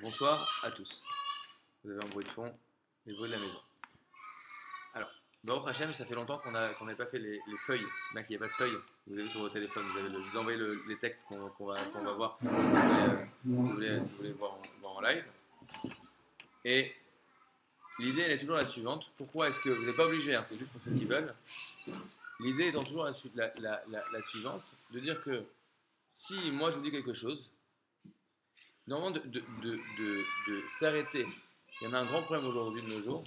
Bonsoir à tous. Vous avez un bruit de fond, les bruits de la maison. Alors, Baruch Hashem, ça fait longtemps qu'on n'avait pas fait les feuilles. Là, qu'il n'y a pas de feuilles. Vous avez sur votre téléphone, je vous envoie les textes qu'on va voir si vous voulez voir en live. Et l'idée, elle est toujours la suivante. Pourquoi est-ce que vous n'êtes pas obligé, hein, c'est juste pour ceux qui veulent. L'idée étant toujours la suivante, de dire que si moi je vous dis quelque chose, normalement de s'arrêter. Il y en a un grand problème aujourd'hui de nos jours,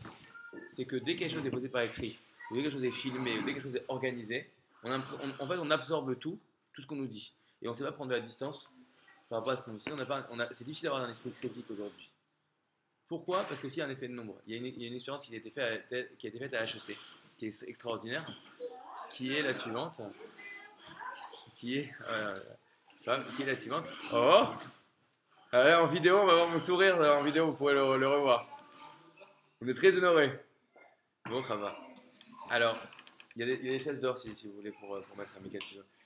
c'est que dès que quelque chose est posé par écrit, ou dès que quelque chose est filmé, ou dès que quelque chose est organisé, en fait on absorbe tout ce qu'on nous dit. Et on ne sait pas prendre de la distance par rapport à ce qu'on nous dit. C'est difficile d'avoir un esprit critique aujourd'hui. Pourquoi? Parce que s'il y a un effet de nombre, il y a une expérience qui a été faite à HEC, qui est extraordinaire, qui est la suivante, qui est la suivante. Oh! Alors, en vidéo, on va voir mon sourire. En vidéo, vous pourrez le revoir. On est très honorés. Bon, ça va. Alors, il y a des chaises d'or si vous voulez pour mettre un méca.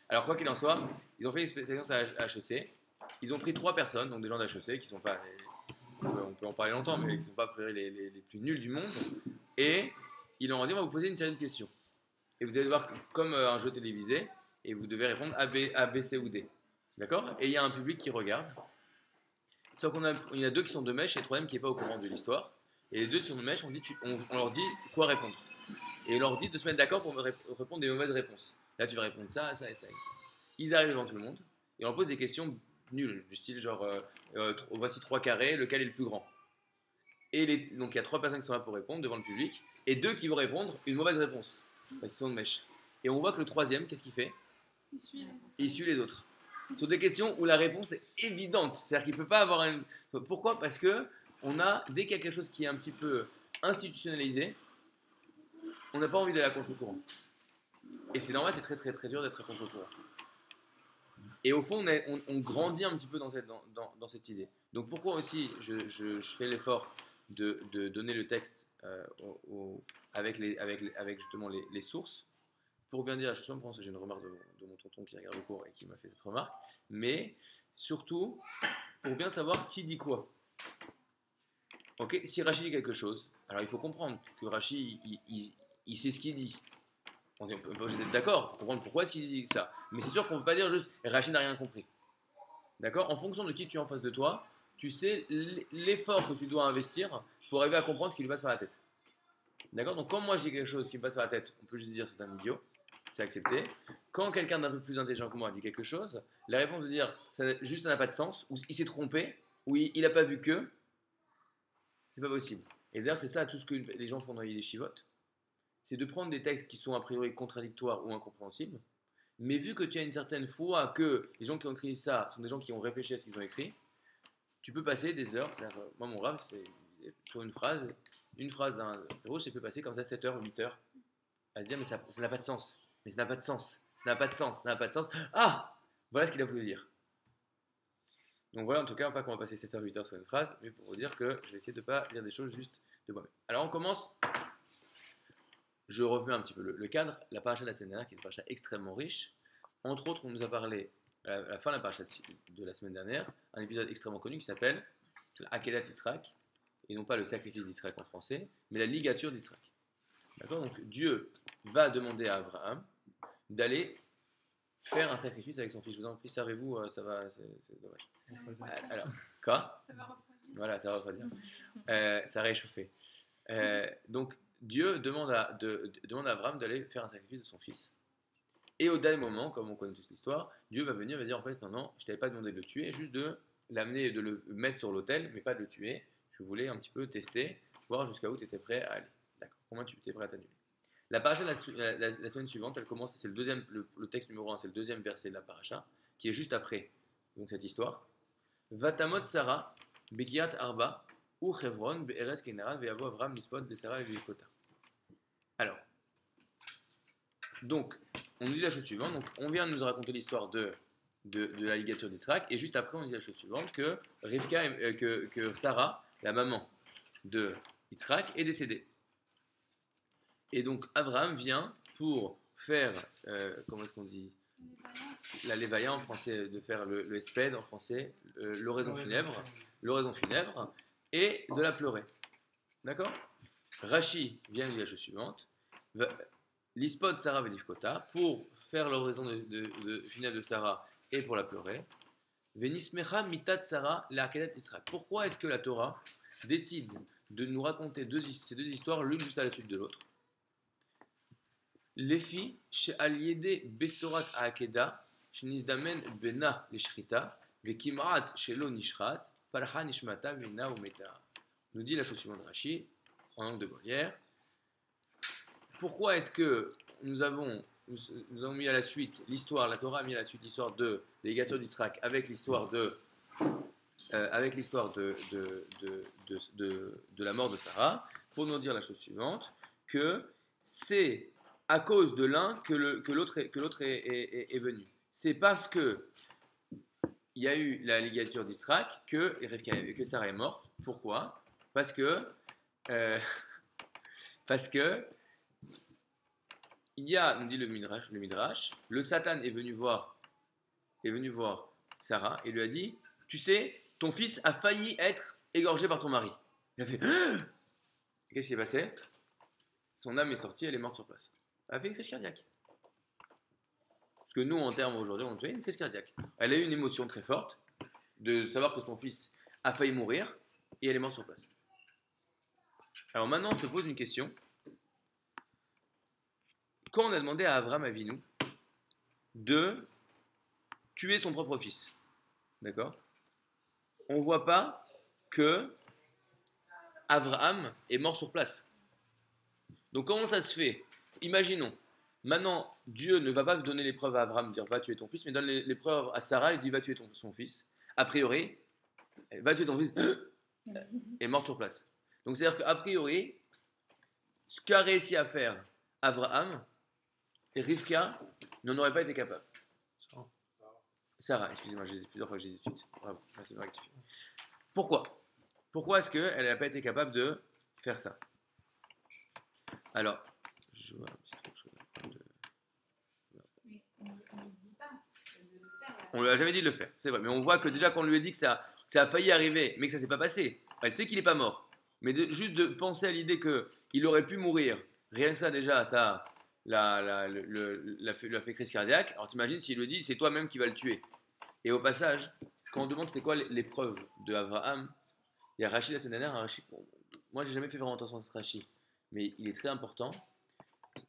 Alors, quoi qu'il en soit, ils ont fait une spécialisation à HEC. Ils ont pris 3 personnes, donc des gens d'HEC qui sont pas. On peut en parler longtemps, mais qui ne sont pas les plus nuls du monde. Et ils leur ont dit on va vous poser une série de questions. Et vous allez voir comme un jeu télévisé, et vous devez répondre A, B, C ou D. D'accord? Et il y a un public qui regarde. Sauf il y en a 2 qui sont de mèche et le troisième qui n'est pas au courant de l'histoire. Et les 2 qui sont de mèche, on leur dit quoi répondre. Et on leur dit de se mettre d'accord pour répondre des mauvaises réponses. Là, tu vas répondre ça, ça et ça et ça. Ils arrivent devant tout le monde et on leur pose des questions nulles, du style genre voici 3 carrés, lequel est le plus grand. Donc il y a 3 personnes qui sont là pour répondre devant le public et 2 qui vont répondre une mauvaise réponse, parce qu'ils sont de mèche. Et on voit que le troisième, qu'est-ce qu'il fait? Il suit les autres. Sur des questions où la réponse est évidente. C'est-à-dire qu'il ne peut pas avoir une. Pourquoi? Parce que dès qu'il y a quelque chose qui est un petit peu institutionnalisé, on n'a pas envie d'aller à contre-courant. Et c'est normal, c'est très très très dur d'être à contre-courant. Et au fond, on grandit un petit peu dans cette idée. Donc pourquoi aussi je fais l'effort de donner le texte avec justement les sources, pour bien dire, je pense que j'ai une remarque de mon tonton qui regarde le cours et qui m'a fait cette remarque, mais surtout pour bien savoir qui dit quoi. Ok, si Rachid dit quelque chose, alors il faut comprendre que Rachid, il sait ce qu'il dit. On peut pas être d'accord, il faut comprendre pourquoi est-ce qu'il dit ça. Mais c'est sûr qu'on ne peut pas dire juste Rachid n'a rien compris. D'accord? En fonction de qui tu es en face de toi, tu sais l'effort que tu dois investir pour arriver à comprendre ce qui lui passe par la tête. D'accord? Donc quand moi je dis quelque chose qui me passe par la tête, on peut juste dire c'est un idiot, c'est accepté. Quand quelqu'un d'un peu plus intelligent que moi dit quelque chose, la réponse de dire ça n'a pas de sens, ou il s'est trompé, ou il n'a pas vu que, c'est pas possible. Et d'ailleurs c'est ça tout ce que les gens font dans les chivotes, c'est de prendre des textes qui sont a priori contradictoires ou incompréhensibles, mais vu que tu as une certaine foi que les gens qui ont écrit ça sont des gens qui ont réfléchi à ce qu'ils ont écrit, tu peux passer des heures. Moi mon rêve c'est sur une phrase d'un héros, je peux passer comme ça 7 heures, 8 heures à se dire mais ça n'a pas de sens, mais ça n'a pas de sens, ça n'a pas de sens, ça n'a pas de sens. Ah, voilà ce qu'il a voulu dire. Donc voilà, en tout cas, pas qu'on va passer 7 heures, 8 heures sur une phrase, mais pour vous dire que je vais essayer de ne pas dire des choses juste de moi-même. Alors on commence. Je reviens un petit peu le cadre. La paracha de la semaine dernière, qui est une paracha extrêmement riche. Entre autres, on nous a parlé, à la fin de la paracha de la semaine dernière, un épisode extrêmement connu qui s'appelle Akedat Yitzhak, et non pas le sacrifice d'Israël en français, mais la ligature d'Israël. D'accord? Donc Dieu va demander à Abraham d'aller faire un sacrifice avec son fils. Je vous en prie, servez-vous, ça va, c'est dommage. Alors, quoi? Ça va refroidir. Voilà, ça va refroidir. Ça a réchauffé. Donc, Dieu demande à Abraham d'aller faire un sacrifice de son fils. Et au dernier moment, comme on connaît tous l'histoire, Dieu va venir et va dire en fait, non, je ne t'avais pas demandé de le tuer, juste de l'amener, de le mettre sur l'autel, mais pas de le tuer. Je voulais un petit peu tester, voir jusqu'à où tu étais prêt à aller. D'accord, comment tu étais prêt à t'annuler. La paracha la semaine suivante, elle commence, c'est le texte numéro 1, c'est le deuxième verset de la paracha, qui est juste après donc, cette histoire. Vatamot Sarah, Bekiat Arba, ou Chevron, Be'eretz Kenaran, Ve'avo Avram, Lispot, Besara et Ve'ikota. Alors, donc, on nous dit la chose suivante. Donc, on vient de nous raconter l'histoire de la ligature d'Israël, et juste après, on nous dit la chose suivante que Rivka, que Sarah, la maman de Yitzhak, est décédée. Et donc, Abraham vient pour faire, comment est-ce qu'on dit? La lévaïa en français, de faire le espède en français, l'oraison funèbre l'oraison funèbre et de la pleurer. D'accord? Rashi vient lui dire la chose suivante. L'ispod Sarah Velifkota, pour faire l'oraison de funèbre de Sarah et pour la pleurer. Venismecha mitat Sarah la Akedat Israël. Pourquoi est-ce que la Torah décide de nous raconter ces deux histoires l'une juste à la suite de l'autre? Lefi she'al besorat ha'akeda shenizdamen bena leshrita vekimarat shelo nishrat parha nishmata vena umeta. Nous dit la chose suivante Rashi en langue de Molière. Pourquoi est-ce que nous avons mis à la suite l'histoire, la Torah a mis à la suite l'histoire de l'égateur d'Israël avec l'histoire de la mort de Sarah, pour nous dire la chose suivante, que c'est à cause de l'un que l'autre est venu. C'est parce que il y a eu la ligature d'Israël que Sarah est morte. Pourquoi? Parce que il y a, nous dit le Midrash, le Satan est venu voir Sarah et lui a dit, tu sais, ton fils a failli être égorgé par ton mari. Il a fait, qu'est-ce qui s'est passé? Son âme est sortie, elle est morte sur place. Elle a fait une crise cardiaque. Parce que nous, en termes aujourd'hui, on fait une crise cardiaque. Elle a eu une émotion très forte de savoir que son fils a failli mourir et elle est morte sur place. Alors maintenant, on se pose une question. Quand on a demandé à Abraham Avinu de tuer son propre fils, d'accord? On ne voit pas que Abraham est mort sur place. Donc comment ça se fait? Imaginons, maintenant Dieu ne va pas donner l'épreuve à Abraham, dire va tuer ton fils, mais donne l'épreuve à Sarah, il dit va tuer son fils. A priori, va tuer ton fils, est mort sur place. Donc c'est-à-dire qu'a priori, ce qu'a réussi à faire Abraham, et Rivka n'en aurait pas été capable. Sarah, excusez-moi, j'ai dit plusieurs fois que j'ai dit de suite. Bravo, merci de me rectifier. Pourquoi est-ce qu'elle n'a pas été capable de faire ça? Alors, je vois un petit truc. Mais on ne dit pas de le faire. On lui a jamais dit de le faire, c'est vrai. Mais on voit que déjà qu'on lui a dit que ça a failli arriver, mais que ça ne s'est pas passé. Elle sait qu'il n'est pas mort. Mais juste de penser à l'idée qu'il aurait pu mourir, rien que ça déjà, ça l'a fait crise cardiaque. Alors t'imagines s'il lui dit c'est toi-même qui vas le tuer. Et au passage, quand on demande c'était quoi l'épreuve de Abraham, il y a Rachid la semaine dernière, moi j'ai jamais fait vraiment attention à ce Rachid, mais il est très important.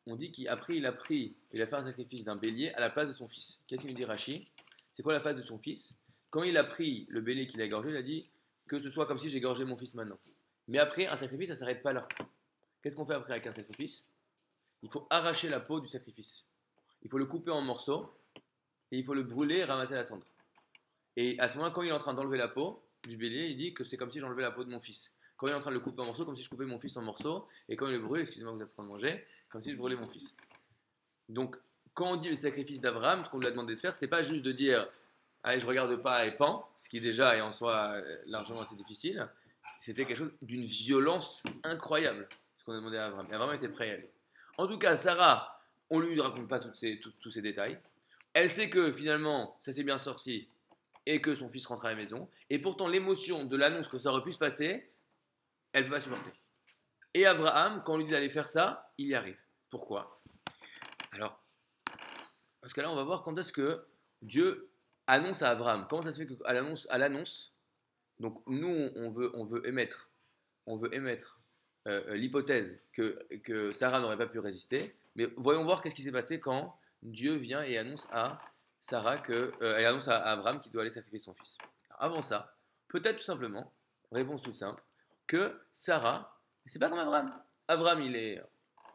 On dit il a fait un sacrifice d'un bélier à la place de son fils. Qu'est-ce qu'il nous dit Rachid? C'est quoi la place de son fils? Quand il a pris le bélier qu'il a égorgé, il a dit que ce soit comme si j'égorgeais mon fils maintenant. Mais après, un sacrifice, ça ne s'arrête pas là. Qu'est-ce qu'on fait après avec un sacrifice? Il faut arracher la peau du sacrifice. Il faut le couper en morceaux et il faut le brûler et ramasser la cendre. Et à ce moment-là, quand il est en train d'enlever la peau du bélier, il dit que c'est comme si j'enlevais la peau de mon fils. Quand il est en train de le couper en morceaux, comme si je coupais mon fils en morceaux. Et quand il le brûle, excusez-moi, vous êtes en train de manger, comme si je brûlais mon fils. Donc, quand on dit le sacrifice d'Abraham, ce qu'on lui a demandé de faire, c'était pas juste de dire allez, je regarde pas et pan, ce qui déjà est en soi largement assez difficile. C'était quelque chose d'une violence incroyable, ce qu'on a demandé à Abraham. Et Abraham était prêt à y aller. En tout cas, Sarah, on ne lui raconte pas tous ces détails. Elle sait que finalement, ça s'est bien sorti et que son fils rentre à la maison. Et pourtant, l'émotion de l'annonce que ça aurait pu se passer, elle ne peut pas supporter. Et Abraham, quand on lui dit d'aller faire ça, il y arrive. Pourquoi? Alors, parce que là, on va voir quand est-ce que Dieu annonce à Abraham. Comment ça se fait qu'à l'annonce, donc nous, on veut émettre l'hypothèse que Sarah n'aurait pas pu résister. Mais voyons voir qu'est-ce qui s'est passé quand Dieu vient et annonce à Sarah elle annonce à Abraham qu'il doit aller sacrifier son fils. Alors, avant ça, peut-être tout simplement, réponse toute simple, que Sarah, c'est pas comme Abraham. Abraham,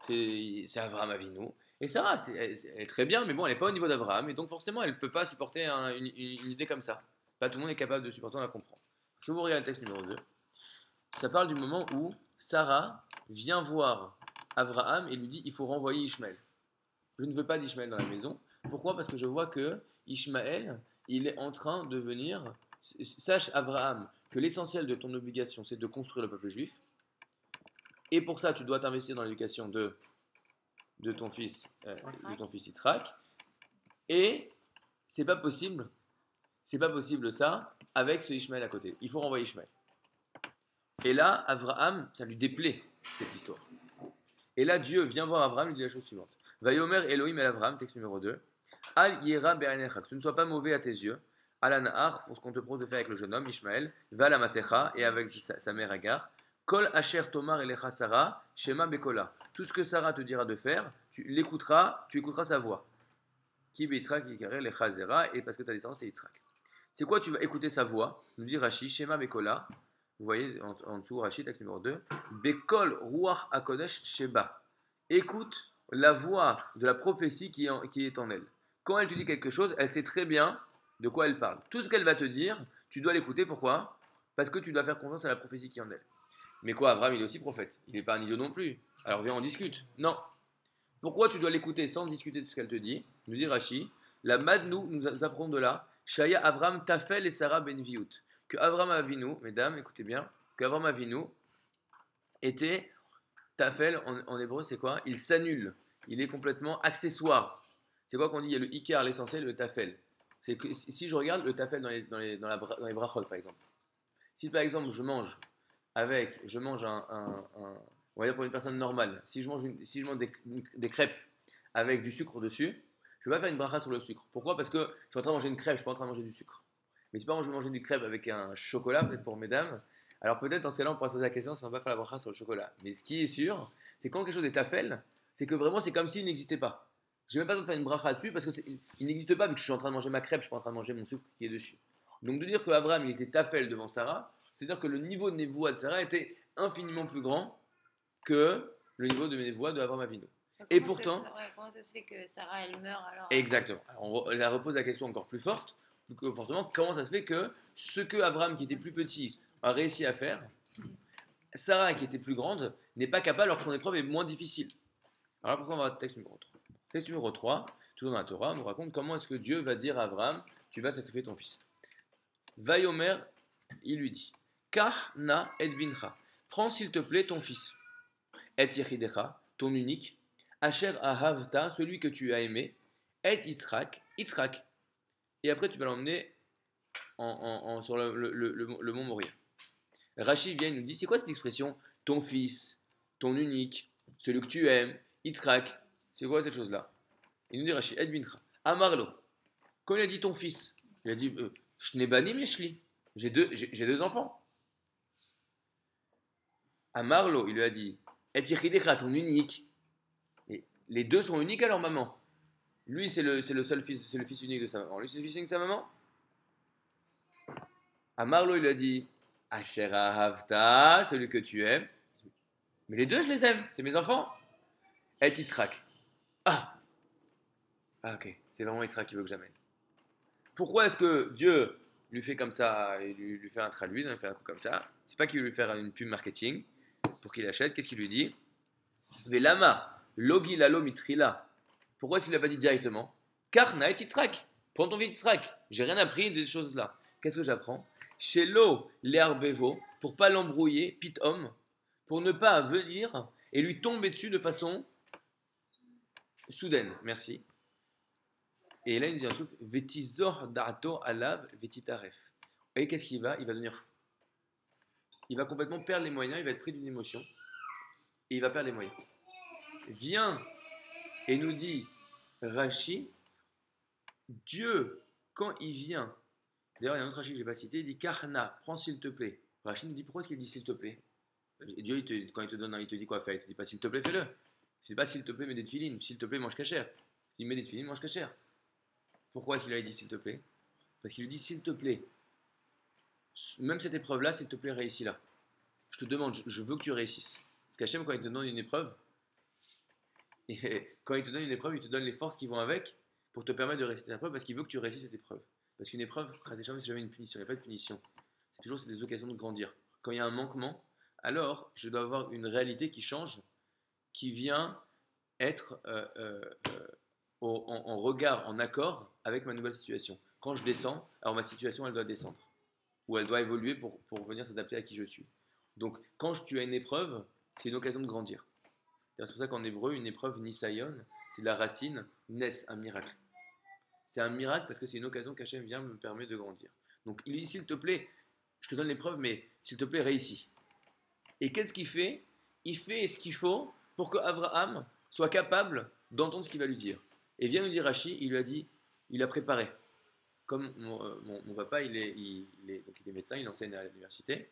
c'est Abraham Avinu. Et Sarah, elle est très bien, mais bon, elle n'est pas au niveau d'Abraham, et donc forcément, elle ne peut pas supporter une idée comme ça. Pas tout le monde est capable de supporter, on la comprend. Je vous regarde le texte numéro 2. Ça parle du moment où Sarah vient voir Abraham et lui dit il faut renvoyer Ishmaël. Je ne veux pas d'Ishmaël dans la maison. Pourquoi? Parce que je vois que Ishmaël, il est en train de venir. Sache, Abraham, que l'essentiel de ton obligation, c'est de construire le peuple juif. Et pour ça, tu dois t'investir dans l'éducation de ton fils Yitzhak. Et c'est pas possible c'est pas possible ça avec ce Ishmaël à côté. Il faut renvoyer Ishmaël. Et là, Abraham, ça lui déplaît, cette histoire. Et là, Dieu vient voir Abraham et lui dit la chose suivante. Vayomer Elohim el Abraham, texte numéro 2. Al yera be'anecha, que ce ne soit pas mauvais à tes yeux. Al nahar, pour ce qu'on te propose de faire avec le jeune homme, Ishmaël. Va la matecha, et avec sa mère Agar. Kol asher tomar elecha Sarah, shema bekola. Tout ce que Sarah te dira de faire, tu l'écouteras, tu écouteras sa voix. Ki be'yitzrak yikare lecha zera, et parce que ta descendance c'est Yitzhak. C'est quoi tu vas écouter sa voix? Nous dit Rashi, shema bekola. Vous voyez en dessous, Rashi, texte numéro 2. Bekol ruach hakodesh sheba. Écoute la voix de la prophétie qui est en elle. Quand elle te dit quelque chose, elle sait très bien de quoi elle parle. Tout ce qu'elle va te dire, tu dois l'écouter. Pourquoi? Parce que tu dois faire confiance à la prophétie qui est en elle. Mais quoi, Abraham, il est aussi prophète. Il n'est pas un idiot non plus. Alors viens, on discute. Non. Pourquoi tu dois l'écouter sans discuter de ce qu'elle te dit? Nous dit Rashi. La Madnou, nous apprenons de là. Shaya Abraham Tafel et Sarah Ben Viout. Que Abraham Avinu, mesdames, écoutez bien, que Abraham Avinu était Tafel en hébreu, c'est quoi? Il s'annule. Il est complètement accessoire. C'est quoi qu'on dit? Il y a le ikar, l'essentiel, le tafel. C'est que si je regarde le tafel dans les brachot, par exemple. Si par exemple je mange on va dire pour une personne normale, si je mange des crêpes avec du sucre dessus, je ne vais pas faire une bracha sur le sucre. Pourquoi? Parce que je suis en train de manger une crêpe, je ne suis pas en train de manger du sucre. Mais si par exemple je vais manger du crêpe avec un chocolat, peut-être pour mesdames, alors peut-être dans ce cas-là on pourra se poser la question si on va pas faire la bracha sur le chocolat. Mais ce qui est sûr, c'est quand quelque chose est tafel, c'est que vraiment c'est comme s'il n'existait pas. Je n'ai même pas besoin de faire une bracha dessus parce qu'il n'existe pas vu que je suis en train de manger ma crêpe, je suis pas en train de manger mon sucre qui est dessus. Donc de dire que Abraham il était tafel devant Sarah, c'est-à-dire que le niveau de névoie de Sarah était infiniment plus grand que le niveau de névoie de Abraham Avinu. Et pourtant, comment ça se fait que Sarah elle meurt alors? Exactement. Alors, on repose la question encore plus fortement, comment ça se fait que ce que Abraham qui était plus petit a réussi à faire, Sarah qui était plus grande n'est pas capable alors que son épreuve est moins difficile. Alors pourquoi on va au texte numéro 3? Texte numéro 3, tout dans la Torah, on nous raconte comment est-ce que Dieu va dire à Abraham, tu vas sacrifier ton fils. Vayomer, il lui dit, Kah na et bincha, prends s'il te plaît ton fils, et yichidecha, ton unique, Asher ahavta, celui que tu as aimé, et Yitzhak, et après tu vas l'emmener sur le mont Moria. Rachid vient et nous dit, c'est quoi cette expression? Ton fils, ton unique, celui que tu aimes, Yitzhak, c'est quoi cette chose-là? Il nous dit Rachid, et bincha, Amarlo, quand il a dit ton fils, il a dit, Shnebanim yeshli, j'ai deux enfants. Amarlo, il lui a dit, et yichidecha, ton unique. Et les deux sont uniques à leur maman. Lui, c'est le seul fils, c'est le fils unique de sa maman. Lui, c'est le fils unique de sa maman. Amarlo, il lui a dit, Asher ahavta, celui que tu aimes. Mais les deux, je les aime, c'est mes enfants. Et Yitzhak. Ah, ok, c'est vraiment Yitzhak qui veut que j'amène. Pourquoi est-ce que Dieu lui fait comme ça, et lui fait un traduit, il fait un coup comme ça? C'est pas qu'il veut lui faire une pub marketing pour qu'il achète. Qu'est-ce qu'il lui dit? Velama, logi lalo mitrila. Pourquoi est-ce qu'il ne l'a pas dit directement? Car naet Yitzhak. Prends ton fils Yitzhak. J'ai rien appris de ces choses-là. Qu'est-ce que j'apprends? Chez l'eau, l'herbevo, pour pas l'embrouiller, pit homme, pour ne pas venir et lui tomber dessus de façon soudaine. Merci. Et là, il nous dit un truc, vetizor dato alav vetitaref. Et qu'est-ce qu'il va? Il va devenir fou. Il va complètement perdre les moyens, il va être pris d'une émotion et il va perdre les moyens. Viens et nous dit Rashi, Dieu, quand il vient, d'ailleurs il y a un autre Rashi que je n'ai pas cité, il dit Karna, prends s'il te plaît. Rashi nous dit pourquoi est-ce qu'il dit s'il te plaît? Dieu, quand il te donne, il te dit quoi faire? Il te dit pas s'il te plaît, fais-le. C'est pas s'il te plaît, mets des tefilines. S'il te plaît, mange cachère. Il met des tefilines, mange cachère. Pourquoi est-ce qu'il lui a dit s'il te plaît? Parce qu'il lui dit s'il te plaît, même cette épreuve-là, s'il te plaît, réussis-la. Je te demande, je veux que tu réussisses. Parce qu'Hachem, quand il te donne une épreuve, et quand il te donne une épreuve, il te donne les forces qui vont avec pour te permettre de réussir l'épreuve parce qu'il veut que tu réussisses cette épreuve. Parce qu'une épreuve, c'est jamais une punition, il n'y a pas de punition. C'est des occasions de grandir. Quand il y a un manquement, alors je dois avoir une réalité qui change, qui vient être en regard, en accord avec ma nouvelle situation. Quand je descends, alors ma situation, elle doit descendre. Ou elle doit évoluer pour venir s'adapter à qui je suis. Donc, quand tu as une épreuve, c'est une occasion de grandir. C'est pour ça qu'en hébreu, une épreuve, nisayon, c'est de la racine, nes, un miracle. C'est un miracle parce que c'est une occasion qu'Hachem vient me permet de grandir. Donc il dit, s'il te plaît, je te donne l'épreuve, mais s'il te plaît, réussis. Et qu'est-ce qu'il fait? Il fait ce qu'il faut pour que Abraham soit capable d'entendre ce qu'il va lui dire. Et vient nous dire Rashi, il lui a dit, il a préparé. Comme mon papa, donc il est médecin, il enseigne à l'université.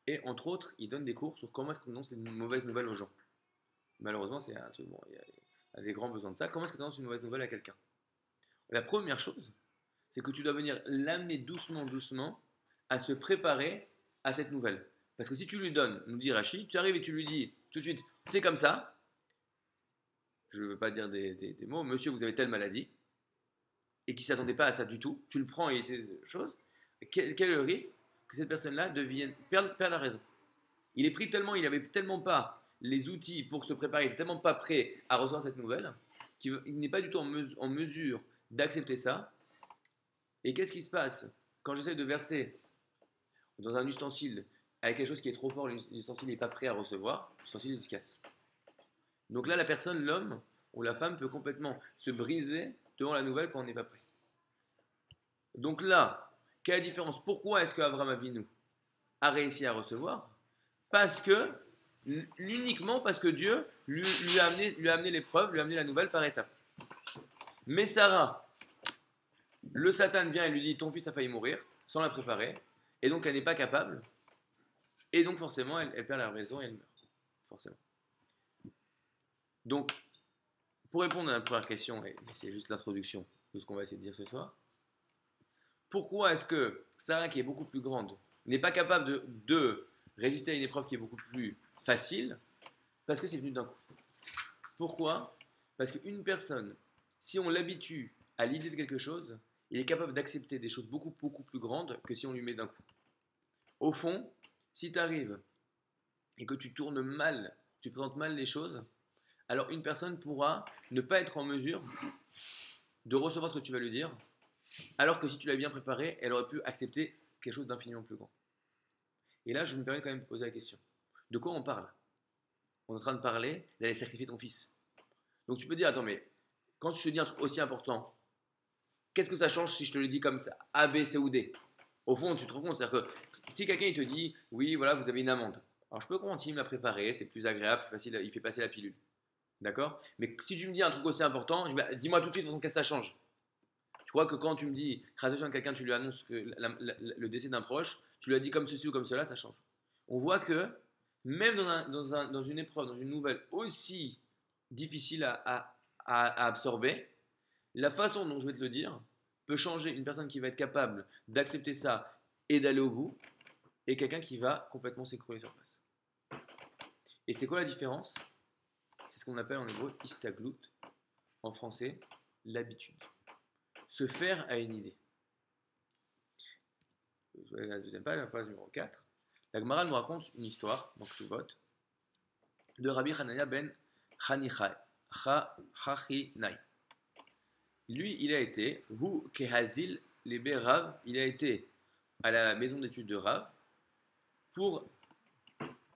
Et entre autres, il donne des cours sur comment est-ce qu'on annonce une mauvaise nouvelle aux gens. Malheureusement, c'est un truc, bon, il y a des grands besoins de ça. Comment est-ce que tu annonces une mauvaise nouvelle à quelqu'un? La première chose, c'est que tu dois venir l'amener doucement, doucement à se préparer à cette nouvelle. Parce que si tu lui donnes, nous dit Rachid, tu arrives et tu lui dis tout de suite, c'est comme ça, je ne veux pas dire des mots, monsieur, vous avez telle maladie, et qui ne s'attendait pas à ça du tout, tu le prends et il était chose, quel est le risque que cette personne-là perde la raison? Il est pris tellement, il n'avait tellement pas les outils pour se préparer, il n'est tellement pas prêt à recevoir cette nouvelle, qu'il n'est pas du tout en mesure d'accepter ça. Et qu'est-ce qui se passe quand j'essaie de verser dans un ustensile avec quelque chose qui est trop fort, l'ustensile n'est pas prêt à recevoir, l'ustensile se casse. Donc là, la personne, l'homme ou la femme peut complètement se briser devant la nouvelle quand on n'est pas prêt. Donc là, quelle est la différence? Pourquoi est-ce qu'Abraham Avinu a réussi à recevoir? Parce que, uniquement parce que Dieu lui a amené l'épreuve, lui a amené la nouvelle par étapes. Mais Sarah, le Satan vient et lui dit ton fils a failli mourir sans la préparer, et donc elle n'est pas capable, et donc forcément elle perd la raison et elle meurt. Forcément. Donc, pour répondre à la première question, et c'est juste l'introduction de ce qu'on va essayer de dire ce soir, pourquoi est-ce que Sarah, qui est beaucoup plus grande, n'est pas capable de résister à une épreuve qui est beaucoup plus facile? Parce que c'est venu d'un coup. Pourquoi? Parce qu'une personne, si on l'habitue à l'idée de quelque chose, il est capable d'accepter des choses beaucoup, beaucoup plus grandes que si on lui met d'un coup. Au fond, si tu arrives et que tu tournes mal, tu présentes mal les choses, alors une personne pourra ne pas être en mesure de recevoir ce que tu vas lui dire, alors que si tu l'as bien préparé, elle aurait pu accepter quelque chose d'infiniment plus grand. Et là, je me permets quand même de poser la question. De quoi on parle? On est en train de parler d'aller sacrifier ton fils. Donc tu peux dire, attends, mais quand je te dis un truc aussi important, qu'est-ce que ça change si je te le dis comme ça, A, B, C ou D? Au fond, tu te rends compte, c'est-à-dire que si quelqu'un il te dit, oui, voilà, vous avez une amende. Alors je peux comprendre s'il me l'a préparé, c'est plus agréable, plus facile, il fait passer la pilule. D'accord? Mais si tu me dis un truc aussi important, je dis, bah, dis-moi tout de suite, de toute façon, qu'est-ce que ça change? Tu crois que quand tu me dis, à quelqu'un, tu lui annonces que le décès d'un proche, tu lui as dit comme ceci ou comme cela, ça change. On voit que même dans une épreuve, dans une nouvelle aussi difficile à absorber, la façon dont je vais te le dire peut changer une personne qui va être capable d'accepter ça et d'aller au bout, et quelqu'un qui va complètement s'écrouler sur place. Et c'est quoi la différence? C'est ce qu'on appelle en hébreu istaglout, en français, l'habitude. Se faire à une idée. La deuxième page, la page numéro 4. La Gemara nous raconte une histoire, donc je vote, de Rabbi Hanania ben Chachinai. Lui, il a été, Hu Kehazil Lebe Rav, il a été à la maison d'études de Rav pour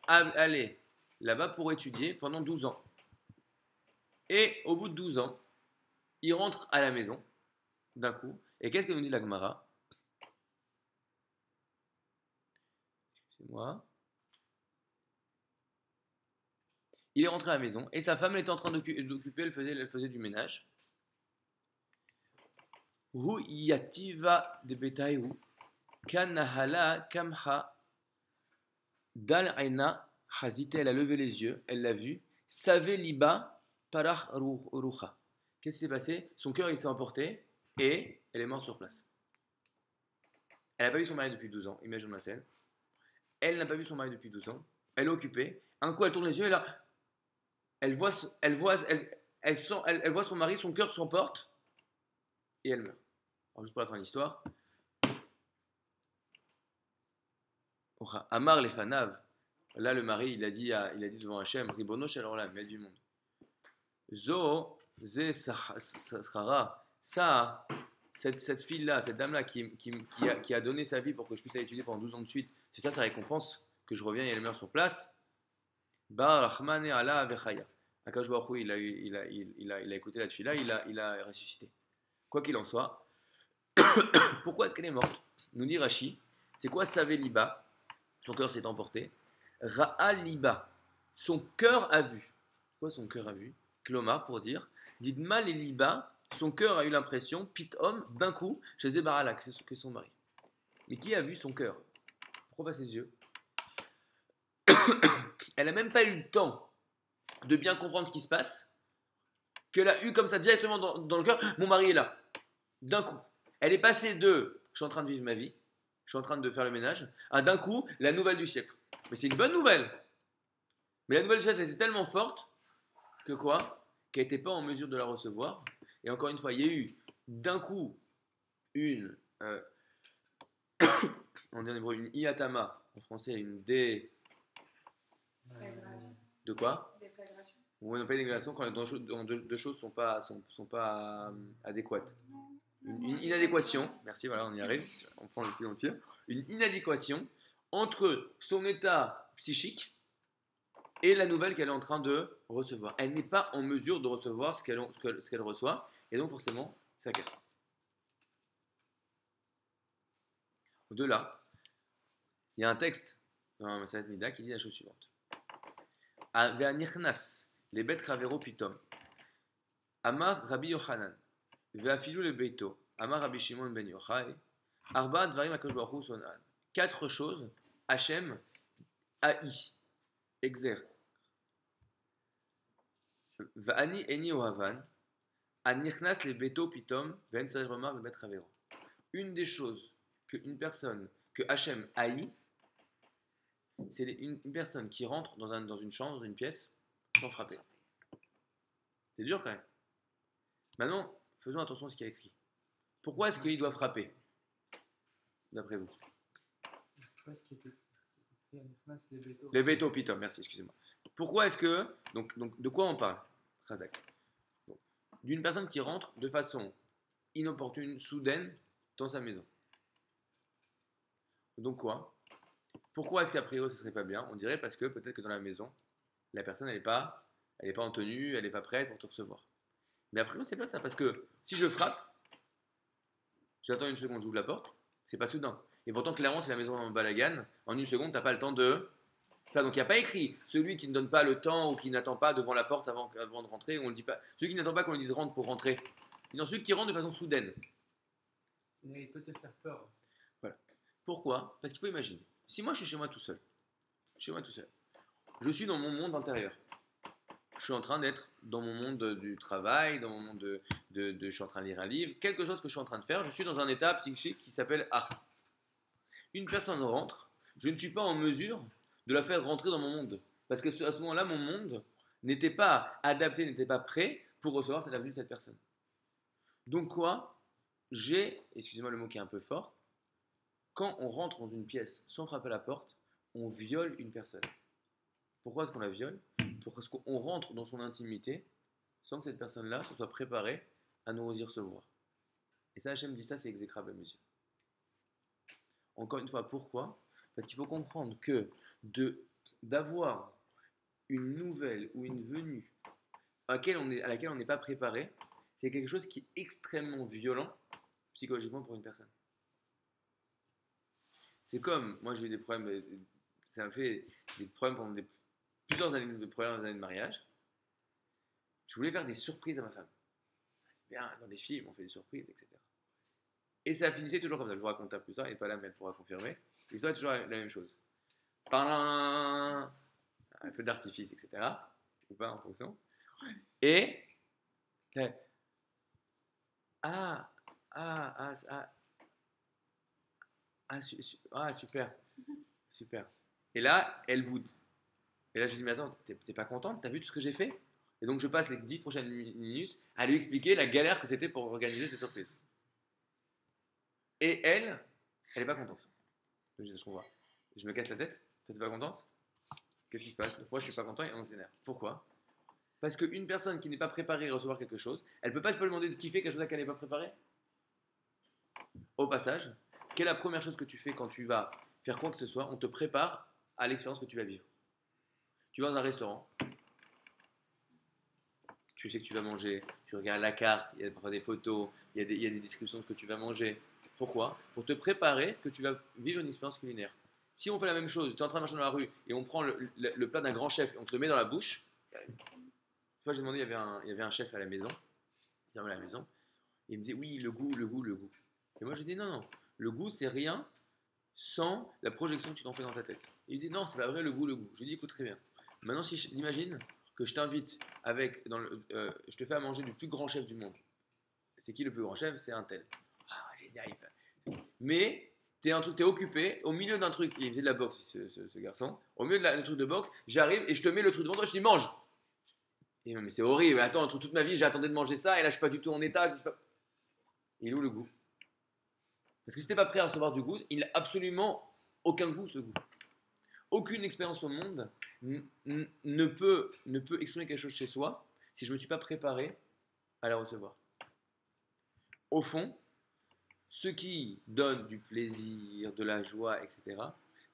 aller là-bas pour étudier pendant 12 ans. Et au bout de 12 ans, il rentre à la maison d'un coup. Et qu'est-ce que nous dit la Gemara? Excusez-moi. Il est rentré à la maison et sa femme elle était en train d'occuper, elle faisait du ménage. Hu yativa de betaihu kanahala kamha dal aina hazite, elle a levé les yeux, elle l'a vu. Save liba parach rucha. Qu'est-ce qui s'est passé? Son cœur il s'est emporté et elle est morte sur place. Elle n'a pas vu son mari depuis 12 ans, imagine la scène. Elle n'a pas vu son mari depuis 12 ans, elle est occupée. Un coup elle tourne les yeux et là, elle voit son mari, son cœur s'emporte et elle meurt. Alors juste pour la fin de l'histoire. Amar les fanav. Là le mari il a dit devant Hachem, Ribono shel olam, maître du monde. Zo ze sachara. Ça, cette fille-là, cette dame-là qui a donné sa vie pour que je puisse aller étudier pendant 12 ans de suite, c'est ça sa récompense, que je reviens et elle meurt sur place. Bar Rahmane ala vechaya. Akash Baruch Hu, il a écouté la fille-là, il a ressuscité. Quoi qu'il en soit, pourquoi est-ce qu'elle est morte? Nous dit Rashi, c'est quoi Savé Liba? Son cœur s'est emporté. Ra'a Liba, son cœur a vu. Quoi son cœur a vu? Klomar pour dire, dit mal et Liba, son cœur a eu l'impression, Pitom, d'un coup, chez Zebarala, que son mari. Mais qui a vu son cœur? Pourquoi pas ses yeux? Elle n'a même pas eu le temps de bien comprendre ce qui se passe, qu'elle a eu comme ça directement dans le cœur, mon mari est là. D'un coup. Elle est passée de, je suis en train de vivre ma vie, je suis en train de faire le ménage, à d'un coup, la nouvelle du siècle. Mais c'est une bonne nouvelle. Mais la nouvelle du siècle était tellement forte que quoi? Qu'elle n'était pas en mesure de la recevoir. Et encore une fois, il y a eu d'un coup une, on dit en hébreu, une iatama, en français une de quoi? Déflagration. On n'a pas une dégradation quand deux choses sont pas, sont pas adéquates. Une inadéquation, merci, voilà, on y arrive, on prend le plus entier. Une inadéquation entre son état psychique et la nouvelle qu'elle est en train de recevoir. Elle n'est pas en mesure de recevoir ce qu'elle reçoit, et donc forcément, ça casse. De là, il y a un texte dans Masalat Nida qui dit la chose suivante. Ve'anichnas, les bêtes kravero pitom. Amar Rabbi Yochanan, ve'afilu le beito. Amar Rabbi Shimon ben Yochai. Arba dvarim akadosh baruch hu sonan. 4 choses, Hachem haï, exerce. Va'ani eni ohavan. Anichnas le beito pitom. Ve'en tzarich lomar ve'bet kravero. Une des choses qu'une personne que Hachem haït, c'est une personne qui rentre dans une chambre, dans une pièce, sans frapper. C'est dur quand même. Maintenant, faisons attention à ce qu'il y a écrit. Pourquoi est-ce qu'il doit frapper? D'après vous? Les bétos pitom, merci, excusez-moi. Pourquoi est-ce que. Donc, de quoi on parle? Razak. D'une personne qui rentre de façon inopportune, soudaine, dans sa maison. Donc quoi? Pourquoi est-ce qu'a priori ce serait pas bien? On dirait parce que peut-être que dans la maison, la personne elle n'est pas en tenue, elle n'est pas prête pour te recevoir. Mais a priori c'est pas ça, parce que si je frappe, j'attends une seconde, j'ouvre la porte, c'est pas soudain. Et pourtant clairement c'est la maison en balagan, en une seconde t'as pas le temps de faire. Donc il n'y a pas écrit celui qui ne donne pas le temps ou qui n'attend pas devant la porte avant de rentrer, on le dit pas. Celui qui n'attend pas qu'on lui dise rentre pour rentrer. Non, celui qui rentre de façon soudaine. Il peut te faire peur. Voilà. Pourquoi? Parce qu'il faut imaginer. Si moi je suis chez moi tout seul, je suis dans mon monde intérieur. Je suis en train d'être dans mon monde du travail, dans mon monde je suis en train de lire un livre, quelque chose que je suis en train de faire, je suis dans un état psychique qui s'appelle A. Une personne rentre, je ne suis pas en mesure de la faire rentrer dans mon monde. Parce que à ce moment-là, mon monde n'était pas adapté, n'était pas prêt pour recevoir cette venue de cette personne. Donc quoi? Excusez-moi le mot qui est un peu fort, quand on rentre dans une pièce sans frapper la porte, on viole une personne. Pourquoi est-ce qu'on la viole? Parce qu'on rentre dans son intimité sans que cette personne-là se soit préparée à nous y recevoir. Et ça, Hachem dit ça, c'est exécrable à mes yeux. Encore une fois, pourquoi? Parce qu'il faut comprendre que d'avoir une nouvelle ou une venue à laquelle on n'est pas préparé, c'est quelque chose qui est extrêmement violent psychologiquement pour une personne. C'est comme, moi j'ai eu des problèmes, ça m'a fait des problèmes pendant plusieurs années de mariage. Je voulais faire des surprises à ma femme. Bien, dans les films, on fait des surprises, etc. Et ça finissait toujours comme ça. Je vous raconte plus tard, elle n'est pas là, mais elle pourra confirmer. L'histoire est toujours la même chose. Un peu d'artifice, etc. Ou pas en fonction. Et. Super. Super. Et là, elle boude. Et là, je lui dis, mais attends, t'es pas contente? T'as vu tout ce que j'ai fait? Et donc, je passe les 10 prochaines minutes à lui expliquer la galère que c'était pour organiser ces surprises. Et elle est pas contente. Je comprends. Je me casse la tête. Toi, t'es pas contente? Qu'est-ce qui se passe? Moi, je suis pas content et on s'énerve. Pourquoi? Parce qu'une personne qui n'est pas préparée à recevoir quelque chose, elle peut pas te demander de kiffer quelque chose à laquelle elle n'est pas préparée. Au passage, quelle est la première chose que tu fais quand tu vas faire quoi que ce soit? On te prépare à l'expérience que tu vas vivre. Tu vas dans un restaurant, tu sais que tu vas manger, tu regardes la carte, il y a parfois des photos, il y a des descriptions de ce que tu vas manger. Pourquoi? Pour te préparer que tu vas vivre une expérience culinaire. Si on fait la même chose, tu es en train de marcher dans la rue et on prend le plat d'un grand chef et on te le met dans la bouche, une fois j'ai demandé, il y avait un chef à la maison, à la maison, et il me disait oui, le goût, le goût, le goût. Et moi j'ai dit non, non, le goût c'est rien sans la projection que tu t'en fais dans ta tête. Et il dit non, c'est pas vrai le goût, le goût. Je lui dis écoute très bien. Maintenant, si imagine que je t'invite avec, je te fais à manger du plus grand chef du monde. C'est qui le plus grand chef? C'est un tel. Ah, génial. Mais t'es occupé au milieu d'un truc. Il faisait de la boxe, ce garçon. Au milieu d'un truc de boxe, j'arrive et je te mets le truc devant toi. Je dis mange. Et mais c'est horrible. Attends, toute ma vie, j'attendais de manger ça et là, je suis pas du tout en état. Je suis pas... Il est où le goût? Parce que si t'es pas prêt à recevoir du goût, il n'a absolument aucun goût ce goût. Aucune expérience au monde ne peut exprimer quelque chose chez soi si je ne me suis pas préparé à la recevoir. Au fond, ce qui donne du plaisir, de la joie, etc.,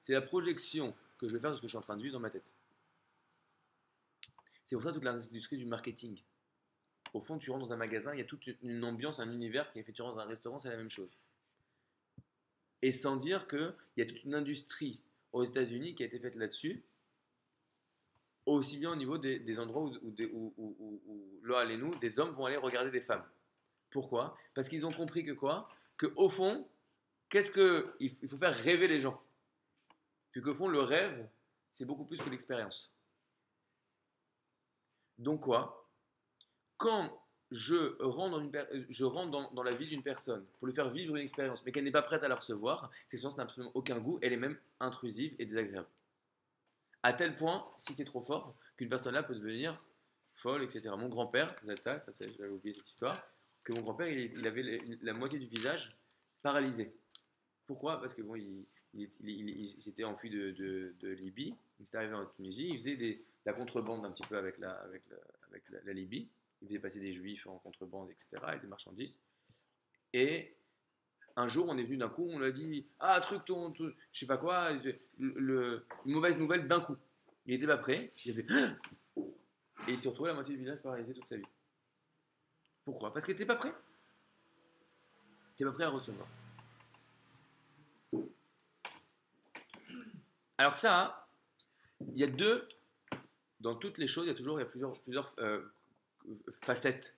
c'est la projection que je vais faire de ce que je suis en train de vivre dans ma tête. C'est pour ça toute l'industrie du marketing. Au fond, tu rentres dans un magasin, il y a toute une ambiance, un univers qui est fait. Tu rentres dans un restaurant, c'est la même chose. Et sans dire qu'il y a toute une industrie aux États-Unis qui a été faite là-dessus, aussi bien au niveau des endroits où là, allez-nous, des hommes vont aller regarder des femmes. Pourquoi? Parce qu'ils ont compris que quoi? Qu'au fond, il faut faire rêver les gens. Puis qu'au fond, le rêve, c'est beaucoup plus que l'expérience. Donc quoi? Quand je rentre dans la vie d'une personne pour lui faire vivre une expérience, mais qu'elle n'est pas prête à la recevoir, cette expérience n'a absolument aucun goût, elle est même intrusive et désagréable. À tel point, si c'est trop fort, qu'une personne-là peut devenir folle, etc. Mon grand-père, j'avais oublié cette histoire, que mon grand-père, il avait la moitié du visage paralysé. Pourquoi? Parce que bon, il s'était enfui de Libye, il s'était arrivé en Tunisie, il faisait de la contrebande un petit peu avec la Libye, il faisait passer des juifs en contrebande, etc., et des marchandises. Et un jour, on est venu d'un coup, on lui a dit ah, truc, je sais pas quoi, une mauvaise nouvelle d'un coup. Il n'était pas prêt, il a fait et il s'est retrouvé la moitié du village paralysé toute sa vie. Pourquoi? Parce qu'il n'était pas prêt. Il n'était pas prêt à recevoir. Alors, ça, il y a dans toutes les choses, il y a plusieurs facettes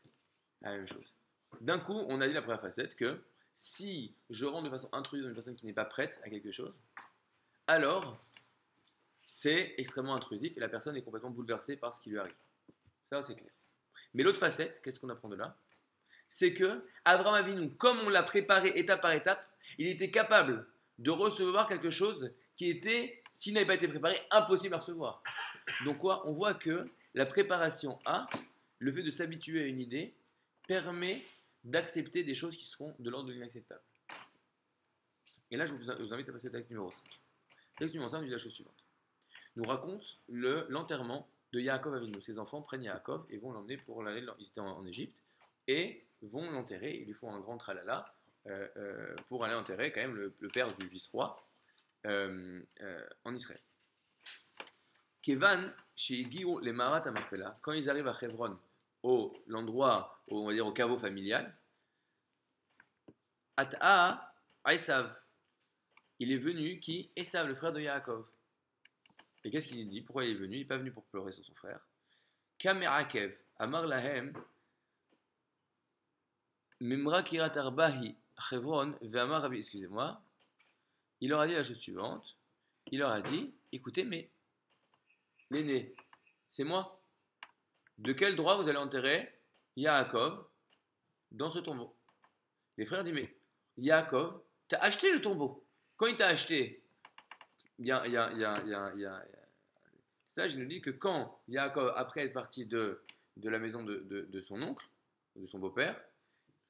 à la même chose. D'un coup, on a dit la première facette que si je rentre de façon intrusive dans une personne qui n'est pas prête à quelque chose, alors c'est extrêmement intrusif et la personne est complètement bouleversée par ce qui lui arrive. Ça, c'est clair. Mais l'autre facette, qu'est-ce qu'on apprend de là? C'est que Abraham Avinu, comme on l'a préparé étape par étape, il était capable de recevoir quelque chose qui était, s'il n'avait pas été préparé, impossible à recevoir. Donc quoi? On voit que la préparation le fait de s'habituer à une idée, permet d'accepter des choses qui seront de l'ordre de l'inacceptable. Et là, je vous invite à passer au texte numéro 5. Le texte numéro 5 dit la chose suivante. Nous raconte l'enterrement de Yaakov Avinu. Ses enfants prennent Yaakov et vont l'emmener pour l'aller, ils étaient en Égypte, et vont l'enterrer. Ils lui font un grand tralala pour aller enterrer quand même le père du vice-roi en Israël. Kevan, chez Guillaume, les Marat à Marpella, quand ils arrivent à Hebron, l'endroit, on va dire au caveau familial, At'a Esav, il est venu qui? Esav, le frère de Yaakov. Et qu'est-ce qu'il dit? Pourquoi il est venu? Il n'est pas venu pour pleurer sur son frère. Kamerakev, Amar Lahem, Memra Kirat Arbahi, Hebron, Ve'amar Rabbi, excusez-moi, il leur a dit la chose suivante. Il leur a dit, écoutez, mais l'aîné, c'est moi. De quel droit vous allez enterrer Yaakov dans ce tombeau? Les frères disent, mais Yaakov, t'as acheté le tombeau. Quand il t'a acheté, ça, je nous dis que quand Yaakov, après être parti de la maison de son oncle, de son beau-père,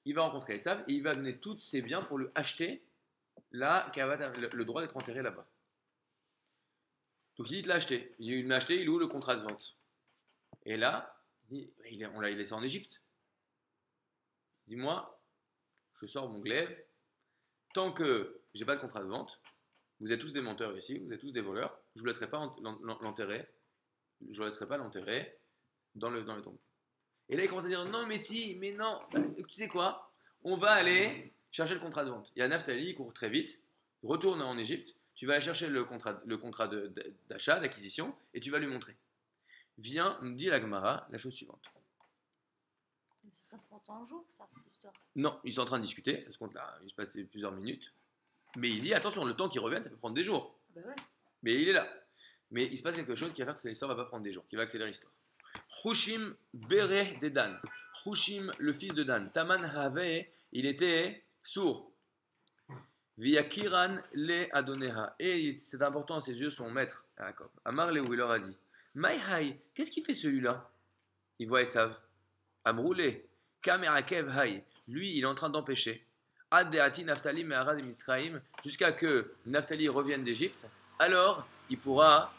il va rencontrer Esav et il va donner tous ses biens pour lui acheter le droit d'être enterré là-bas. Donc il l'a acheté. Il l'a acheté, il est où le contrat de vente? Et là, on l'a laissé en Égypte. Dis-moi, je sors mon glaive. Tant que j'ai pas de contrat de vente, vous êtes tous des menteurs ici, vous êtes tous des voleurs. Je ne vous laisserai pas l'enterrer. Je ne laisserai pas l'enterrer dans le tombeau. Et là, il commence à dire non, mais si, mais non. Bah, tu sais quoi? On va aller chercher le contrat de vente. Il y a Naphtali, il court très vite, retourne en Égypte. Tu vas aller chercher le contrat d'achat, d'acquisition, et tu vas lui montrer. Viens, nous dit la Gemara la chose suivante. Mais ça se compte en jours, ça, cette histoire. Non, ils sont en train de discuter, ça se compte là, il se passe plusieurs minutes. Mais il dit attention, le temps qu'ils reviennent, ça peut prendre des jours. Ah bah ouais. Mais il est là. Mais il se passe quelque chose qui va faire que cette histoire ne va pas prendre des jours, qui va accélérer l'histoire. Hushim Bere de Dan. Hushim, le fils de Dan. Taman Have, il était sourd. Viakiran le Adoneha. Et c'est important à ses yeux, son maître, Yaakov. Amar le, où il leur a dit Maï qu'est-ce qu'il fait celui-là? Il voit Esav. Amroulé. Kamerakev Hay. Lui, il est en train d'empêcher. Ad Deati Naphtali Meharad et Misraim. Jusqu'à que Naphtali revienne d'Égypte. Alors, on pourra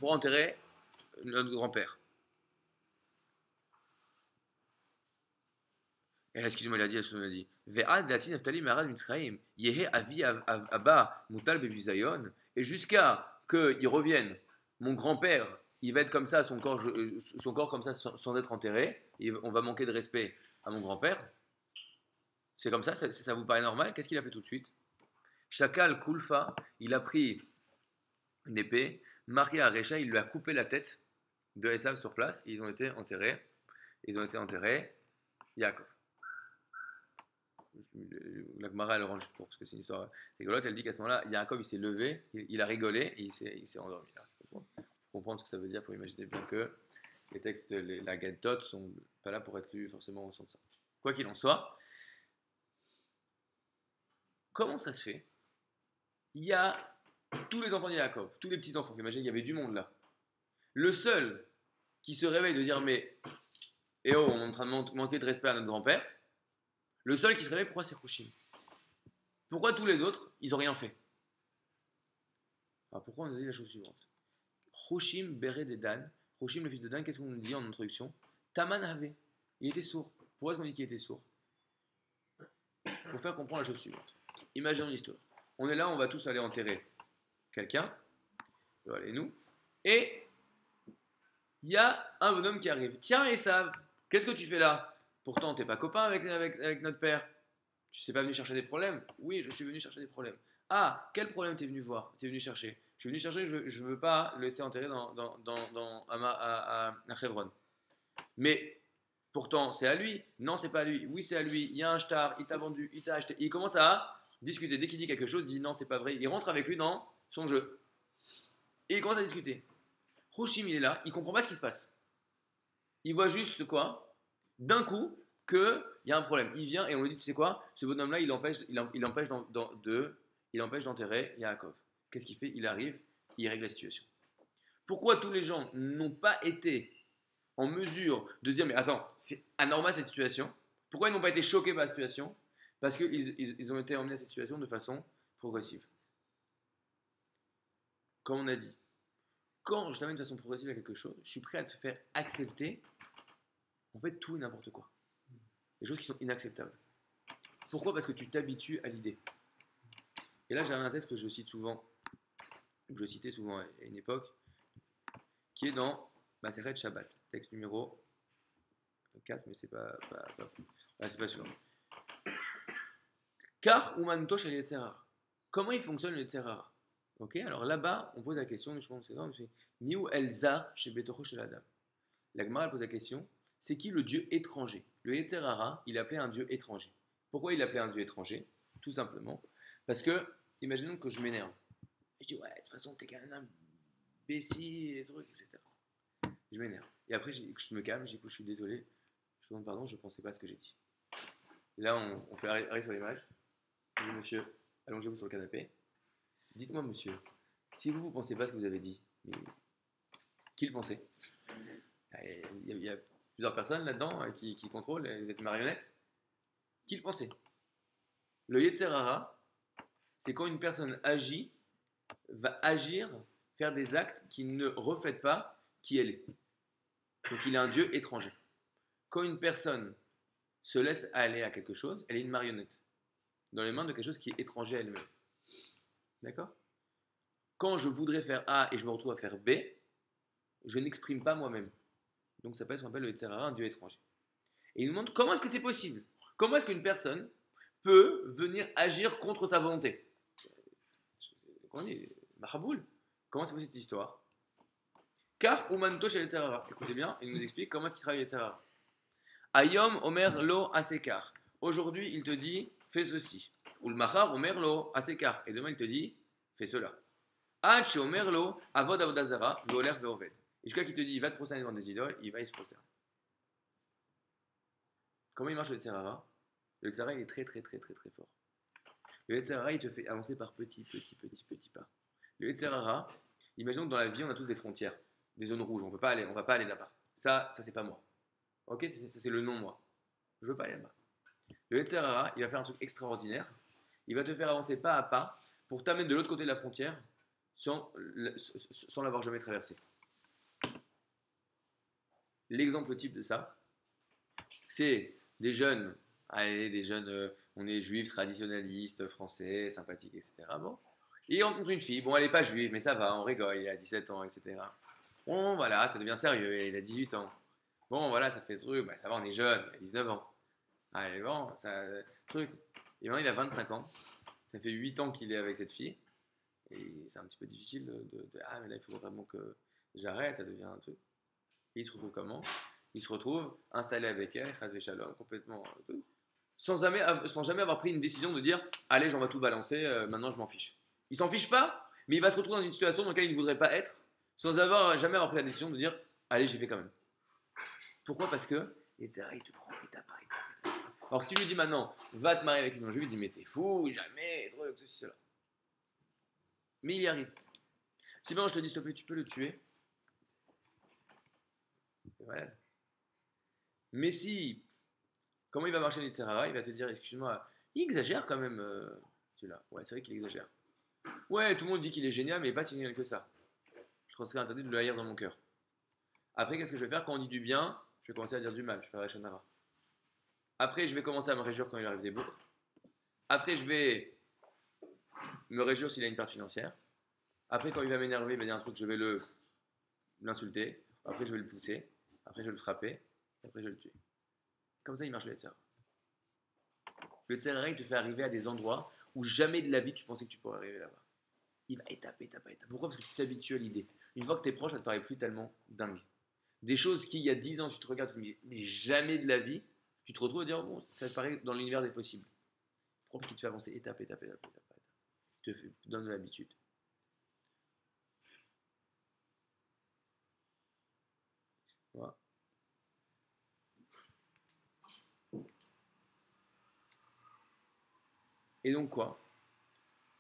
enterrer notre grand-père. Et là, excusez-moi, il a dit, Ve'ad Deati Naphtali Meharad Misraim. Yehe Avi Abba Mutal Bebizayon. Et jusqu'à qu'il revienne, mon grand-père, il va être comme ça, son corps comme ça, sans être enterré. On va manquer de respect à mon grand-père. C'est comme ça, ça vous paraît normal? Qu'est-ce qu'il a fait tout de suite? Shakal Kulfa, il a pris une épée, marié à Recha, il lui a coupé la tête de Esav sur place, et ils ont été enterrés. Yaakov. La Gemara, elle range juste pour, parce que c'est une histoire rigolote, elle dit qu'à ce moment-là, Yaakov, il s'est levé, il a rigolé, et il s'est endormi. Pour comprendre ce que ça veut dire, il faut imaginer bien que les textes, la Gadot, sont pas là pour être lus forcément au sens de ça. Quoi qu'il en soit, comment ça se fait? Il y a tous les enfants de Yaakov, tous les petits-enfants, imaginez, il y avait du monde là. Le seul qui se réveille de dire mais, on est en train de manquer de respect à notre grand-père, le seul qui se réveille, pourquoi c'est Hushim? Pourquoi tous les autres, ils n'ont rien fait? Alors pourquoi on nous a dit la chose suivante? Hushim Bere de Dan, Hushim le fils de Dan, qu'est-ce qu'on nous dit en introduction? Taman Have, il était sourd. Pourquoi est-ce qu'on dit qu'il était sourd? Pour faire comprendre la chose suivante. Imaginons l'histoire. On est là, on va tous aller enterrer quelqu'un, voilà, et nous, et il y a un bonhomme qui arrive. Tiens, Esav, qu'est-ce que tu fais là? Pourtant, t'es pas copain avec notre père. Tu sais pas venu chercher des problèmes? Oui, je suis venu chercher des problèmes. Ah, quel problème t'es venu voir? T'es venu chercher? Je suis venu chercher, je veux pas le laisser enterrer à Hebron. Mais pourtant, c'est à lui. Non, c'est pas à lui. Oui, c'est à lui. Il y a un shtar, il t'a vendu, il t'a acheté. Il commence à discuter. Dès qu'il dit quelque chose, il dit non, c'est pas vrai. Il rentre avec lui dans son jeu. Et il commence à discuter. Hushim, il est là, il comprend pas ce qui se passe. Il voit juste quoi? D'un coup, qu'il y a un problème. Il vient et on lui dit, tu sais quoi? Ce bonhomme-là, il empêche d'enterrer Yaakov. Qu'est-ce qu'il fait? Il arrive, il règle la situation. Pourquoi tous les gens n'ont pas été en mesure de dire, mais attends, c'est anormal cette situation? Pourquoi ils n'ont pas été choqués par la situation? Parce qu'ils ont été emmenés à cette situation de façon progressive. Comme on a dit, quand je t'amène de façon progressive à quelque chose, je suis prêt à te faire accepter en fait tout et n'importe quoi. Des choses qui sont inacceptables. Pourquoi? Parce que tu t'habitues à l'idée. Et là, j'ai un texte que je cite souvent, que je citais souvent à une époque, qui est dans Masechet Shabbat, texte numéro 4, mais c'est pas c'est pas sûr. Car Umantosh el Yetzer Hara. Comment il fonctionne le Yetzer Hara? Ok, alors là-bas, on pose la question, je pense que c'est Miou Elzar chez Betocho chez l'Adam. La Gemara pose la question, c'est qui le dieu étranger? Le Yetzer Hara, il appelait un dieu étranger. Pourquoi il appelait un dieu étranger? Tout simplement parce que, imaginons que je m'énerve. Je dis, ouais, de toute façon, t'es quand même un imbécile, et trucs, etc. Je m'énerve. Et après, je me calme, je dis, je suis désolé, je vous demande pardon, je ne pensais pas à ce que j'ai dit. Et là, on fait arrêt sur l'image. Je dis, monsieur, allongez-vous sur le canapé. Dites-moi, monsieur, si vous ne pensez pas ce que vous avez dit, mais qui le pensait? Il y a plusieurs personnes là-dedans qui contrôlent, vous êtes marionnettes. Qui le pensait? Le Yetzer Hara, c'est quand une personne va agir, faire des actes qui ne reflètent pas qui elle est. Donc il est un dieu étranger. Quand une personne se laisse aller à quelque chose, elle est une marionnette dans les mains de quelque chose qui est étranger à elle-même. D'accord? Quand je voudrais faire A et je me retrouve à faire B, je n'exprime pas moi-même. Donc ça s'appelle ce qu'on appelle le Yetzer Hara, un dieu étranger. Et il nous montre comment est-ce que c'est possible. Comment est-ce qu'une personne peut venir agir contre sa volonté. Comment on dit Mahaboul. Comment c'est possible cette histoire? Car Umanto chez Yetzerara. Écoutez bien, il nous explique comment est-ce qu'il travaille Yetzerara. Ayom Omer Lo Asekar. Aujourd'hui, il te dit fais ceci. Ou le Mahar Omer Lo Asekar. Et demain, il te dit fais cela. Ad Omer Lo Avod Avodazara Voler Veoved. Et jusqu'à qu'il te dit va te prosterner devant des idoles, il va y se prosterner. Comment il marche le Yetzerara? Le Yetzerara, il est très très très très très fort. Le Yetzerara, il te fait avancer par petits pas. Le Yetzerara, imaginons que dans la vie, on a tous des frontières, des zones rouges, on va pas aller là-bas. Ça c'est pas moi. Ok, c'est le non-moi. Je veux pas aller là-bas. Le Yetzerara, il va faire un truc extraordinaire. Il va te faire avancer pas à pas pour t'amener de l'autre côté de la frontière sans l'avoir jamais traversé. L'exemple type de ça, c'est des jeunes, on est juifs, traditionnalistes, français, sympathiques, etc. Bon. Et on rencontre une fille, bon elle n'est pas juive, mais ça va, on rigole, il a 17 ans, etc. Bon voilà, ça devient sérieux, il a 18 ans. Bon voilà, ça fait truc, bah, ça va, on est jeune, il a 19 ans. Allez bon, ça, truc. Et maintenant il a 25 ans, ça fait 8 ans qu'il est avec cette fille. Et c'est un petit peu difficile ah mais là il faut vraiment que j'arrête, ça devient un truc. Et il se retrouve comment? Il se retrouve installé avec elle, Chazvé Shalom, complètement sans jamais avoir pris une décision de dire allez, j'en vais tout balancer, maintenant je m'en fiche. Il s'en fiche pas, mais il va se retrouver dans une situation dans laquelle il ne voudrait pas être, sans jamais avoir pris la décision de dire allez, j'y vais quand même. Pourquoi? Parce que il te prend étape par étape. Alors que tu lui dis maintenant va te marier avec une non-juive, il dit mais t'es fou, jamais, truc, ceci, cela. Mais il y arrive. Si maintenant je te dis s'il te plaît, tu peux le tuer. C'est malade. Mais si, comment il va marcher le Yetzerara? Il va te dire, excuse-moi, il exagère quand même, celui-là. Ouais, c'est vrai qu'il exagère. Ouais, tout le monde dit qu'il est génial, mais il n'est pas si génial que ça. Je serais interdit de le haïr dans mon cœur. Après, qu'est-ce que je vais faire? Quand on dit du bien, je vais commencer à dire du mal. Je vais faire la Shonara. Après, je vais commencer à me réjouir quand il arrive des beaux. Après, je vais me réjouir s'il a une perte financière. Après, quand il va m'énerver, il va dire un truc, je vais l'insulter. Après, je vais le pousser. Après, je vais le frapper. Et après, je vais le tuer. Comme ça, il marche le Yetzerara. Le Yetzerara, il te fait arriver à des endroits où jamais de la vie tu pensais que tu pourrais arriver là-bas. Il va étape. Pourquoi? Parce que tu t'habitues à l'idée. Une fois que tu es proche, ça te paraît plus tellement dingue. Des choses qui, il y a 10 ans, tu te regardes, tu te dis, mais jamais de la vie, tu te retrouves à dire, bon, ça te paraît dans l'univers des possibles. Pourquoi? Parce qu'il te fait avancer étape. Il te donne de l'habitude. Voilà. Et donc quoi?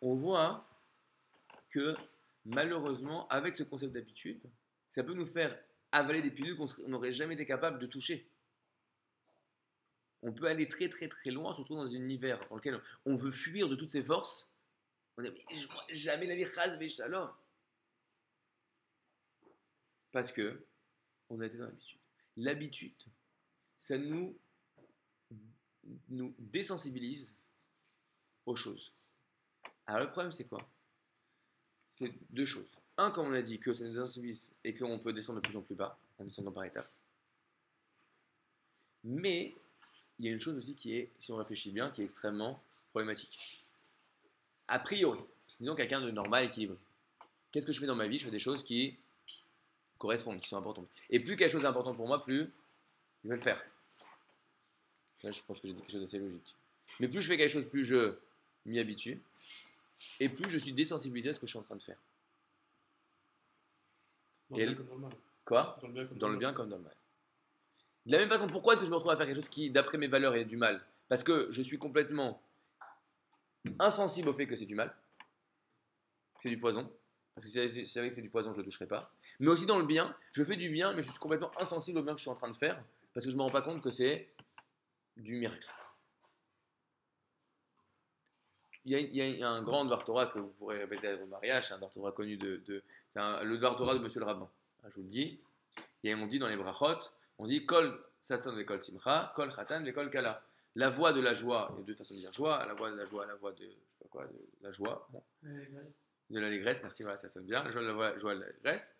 On voit que malheureusement, avec ce concept d'habitude, ça peut nous faire avaler des pilules qu'on n'aurait jamais été capable de toucher. On peut aller très très très loin, surtout dans un univers dans lequel on veut fuir de toutes ses forces. On dit, mais je crois jamais la vie Chazvé Shalom. Parce que on a été dans l'habitude. L'habitude, ça nous désensibilise aux choses. Alors le problème, c'est quoi? C'est deux choses. Un, comme on a dit, que ça nous désensibilise et qu'on peut descendre de plus en plus bas, en descendant par étapes. Mais il y a une chose aussi qui est, si on réfléchit bien, qui est extrêmement problématique. A priori, disons quelqu'un de normal, équilibré. Qu'est-ce que je fais dans ma vie? Je fais des choses qui correspondent, qui sont importantes. Et plus quelque chose est important pour moi, plus je vais le faire. Là, je pense que j'ai dit quelque chose d'assez logique. Mais plus je fais quelque chose, plus je m'y habitue. Et plus je suis désensibilisé à ce que je suis en train de faire. Dans le bien comme dans le mal. Quoi? Dans le bien comme dans le mal. De la même façon, pourquoi est-ce que je me retrouve à faire quelque chose qui, d'après mes valeurs, est du mal? Parce que je suis complètement insensible au fait que c'est du mal, que c'est du poison. Parce que si je savais que c'est du poison, je ne le toucherais pas. Mais aussi dans le bien, je fais du bien, mais je suis complètement insensible au bien que je suis en train de faire, parce que je ne me rends pas compte que c'est du miracle. Il y a un grand Dvar Torah que vous pourrez répéter au mariage, c'est un Dvar Torah connu c'est le Dvar Torah de Monsieur le Rabbin. Je vous le dis. Et on dit dans les brachot, on dit Kol Sasson ve Kol Simcha, Kol Chatan ve Kol Kala. La voix de la joie, il y a deux façons de dire joie, la voix de la joie, la voix de, je sais pas quoi, de la joie, bon. De l'allégresse, merci, voilà, ça sonne bien, la joie de l'allégresse,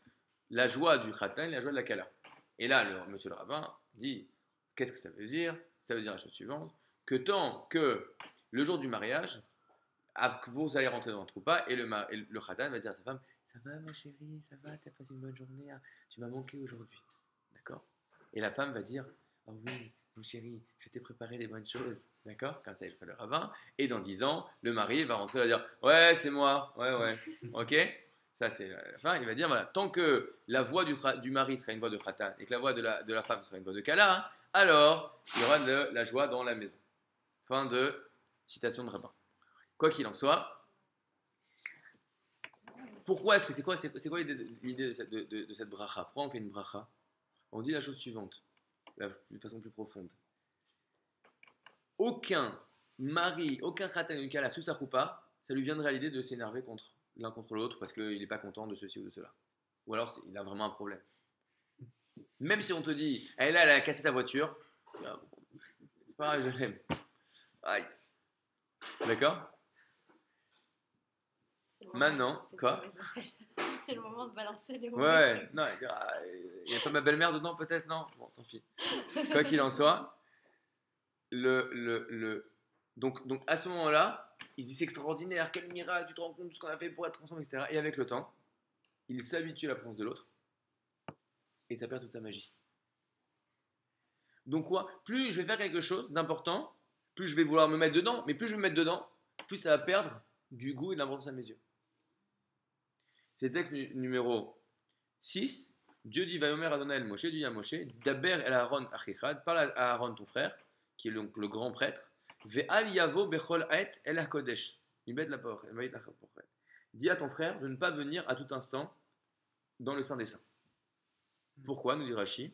la joie du Chatan, la joie de la Kala. Et là, monsieur le rabbin dit Qu'est-ce que ça veut dire? Ça veut dire la chose suivante, que tant que le jour du mariage, vous allez rentrer dans le troupa et le khatan va dire à sa femme, ça va ma chérie, ça va, t'as passé une bonne journée, hein, tu m'as manqué aujourd'hui. D'accord? Et la femme va dire, oh oui, mon chéri, je t'ai préparé des bonnes choses. D'accord? Comme ça, il fait le rabbin. Et dans 10 ans, le mari va rentrer et va dire, ouais, c'est moi, ouais, ok? Ça, c'est la fin. Il va dire, voilà, tant que la voix du mari sera une voix de khatan et que la voix de la femme sera une voix de kala, alors il y aura de la joie dans la maison. Fin de citation de rabbin. Quoi qu'il en soit, pourquoi est-ce que c'est quoi l'idée de cette bracha? Pourquoi on fait une bracha? On dit la chose suivante, de façon plus profonde. Aucun mari, aucun khatan, une kala sous sa roupa, ça lui viendrait à l'idée de s'énerver l'un contre l'autre parce qu'il n'est pas content de ceci ou de cela. Ou alors il a vraiment un problème. Même si on te dit, elle a cassé ta voiture, c'est pas grave, je l'aime. Aïe. D'accord? Maintenant, quoi? C'est le moment de balancer les mots. Ouais, non, il n'y a pas ma belle-mère dedans peut-être? Non? Bon, tant pis. Quoi qu'il en soit, donc à ce moment-là, il dit c'est extraordinaire, quel miracle, tu te rends compte de ce qu'on a fait pour être ensemble, etc. Et avec le temps, il s'habitue à la présence de l'autre et ça perd toute sa magie. Donc quoi? Plus je vais faire quelque chose d'important, plus je vais vouloir me mettre dedans, mais plus je vais me mettre dedans, plus ça va perdre du goût et de l'importance à mes yeux. C'est texte numéro 6. Dieu dit Vayomer Adonai el Moshe, Dieu dit à Moshe, Daber el Aaron achichad, parle à Aaron ton frère, qui est le grand prêtre, Ve'al yavo bechol aet el hakodesh, dis à ton frère de ne pas venir à tout instant dans le Saint des Saints. Pourquoi, nous dit Rashi?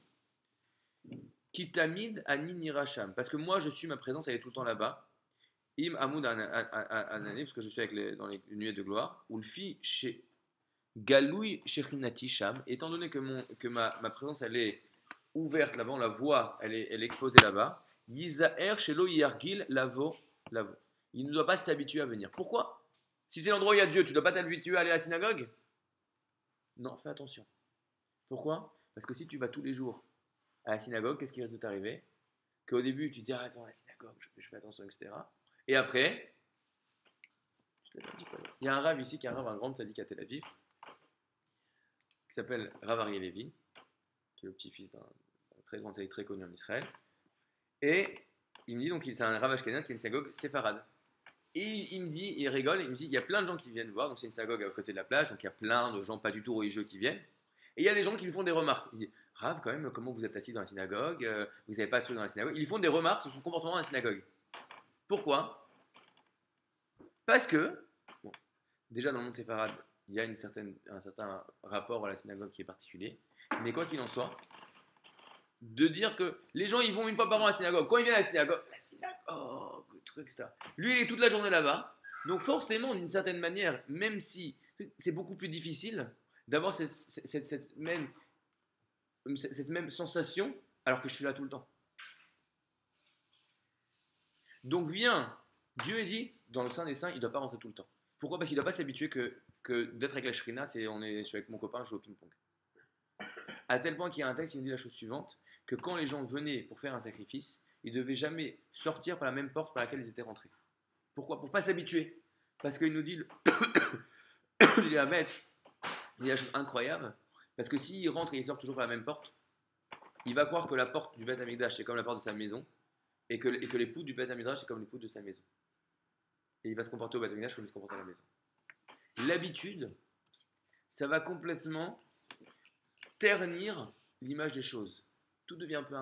Kitamid ani niracham, parce que moi je suis, ma présence elle est tout le temps là-bas. Im amud anani, parce que je suis dans les nuées de gloire, ou le fi chez Galoui Shechinati Sham, étant donné que ma présence elle est ouverte là-bas, on la voit, elle est exposée là-bas. Yizaer Shelo Yargil Lavo. Il ne doit pas s'habituer à venir. Pourquoi? Si c'est l'endroit où il y a Dieu, tu ne dois pas t'habituer à aller à la synagogue? Non, fais attention. Pourquoi? Parce que si tu vas tous les jours à la synagogue, qu'est-ce qui risque de t'arriver? Qu'au début, tu te dis, attends, la synagogue, je fais attention, etc. Et après, il y a un rave ici qui est un grand tzaddik à Tel Aviv, qui s'appelle Rav Aryeh Levin, qui est le petit-fils d'un très grand tzaddik très connu en Israël. Et il me dit, donc c'est un Rav Ashkenaz qui est une synagogue séfarade. Et il me dit, il rigole, il me dit, il y a plein de gens qui viennent voir, donc c'est une synagogue à côté de la plage, donc il y a plein de gens pas du tout religieux qui viennent. Et il y a des gens qui lui font des remarques. Il dit, Rav, quand même, comment vous êtes assis dans la synagogue, vous n'avez pas de trucs dans la synagogue. Ils lui font des remarques sur son comportement dans la synagogue. Pourquoi? Parce que, bon, déjà dans le monde séfarade, il y a un certain rapport à la synagogue qui est particulier. Mais quoi qu'il en soit, de dire que les gens ils vont une fois par an à la synagogue. Quand ils viennent à la synagogue, le truc, etc. Lui, il est toute la journée là-bas. Donc forcément, d'une certaine manière, même si c'est beaucoup plus difficile d'avoir cette même sensation alors que je suis là tout le temps. Donc vient, Dieu est dit, dans le Saint des Saints, il ne doit pas rentrer tout le temps. Pourquoi? Parce qu'il ne doit pas s'habituer que d'être avec la Shrina, je suis avec mon copain, je joue au ping-pong. À tel point qu'il y a un texte qui nous dit la chose suivante, que quand les gens venaient pour faire un sacrifice, ils ne devaient jamais sortir par la même porte par laquelle ils étaient rentrés. Pourquoi? Pour ne pas s'habituer. Parce qu'il nous dit, il est à mettre, il y a une chose incroyable, parce que s'il rentre et il sort toujours par la même porte, il va croire que la porte du Beth Amikdash c'est comme la porte de sa maison, et que les poutres du Beth Amikdash c'est comme les poutres de sa maison. Et il va se comporter au Beth Amikdash comme il se comporte à la maison. L'habitude, ça va complètement ternir l'image des choses. Tout devient un peu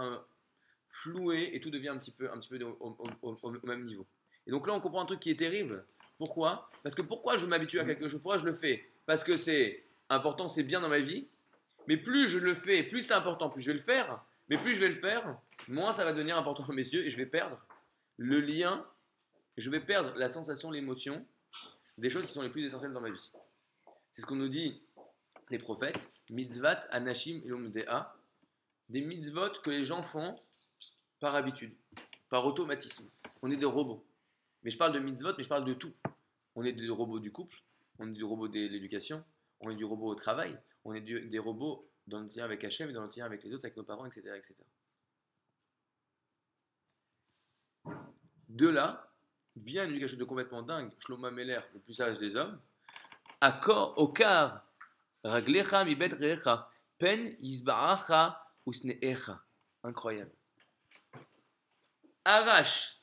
floué et tout devient un petit peu au même niveau. Et donc là, on comprend un truc qui est terrible. Pourquoi? Parce que pourquoi je m'habitue à quelque chose? Pourquoi je le fais? Parce que c'est important, c'est bien dans ma vie. Mais plus je le fais, plus c'est important, plus je vais le faire. Mais plus je vais le faire, moins ça va devenir important dans mes yeux et je vais perdre le lien, je vais perdre la sensation, l'émotion des choses qui sont les plus essentielles dans ma vie. C'est ce qu'on nous dit les prophètes, mitzvat, anashim, ilomdea, des mitzvot que les gens font par habitude, par automatisme. On est des robots. Mais je parle de mitzvot, mais je parle de tout. On est des robots du couple, on est des robots de l'éducation, on est du robot au travail, on est des robots dans notre lien avec Hachem et dans notre lien avec les autres, avec nos parents, etc., etc. De là, vient quelque chose de complètement dingue. Shlomo Meller, le plus sage des hommes, Okar, Raglecha mi bet recha, pen yisba'acha usne'echa. Incroyable. Arrache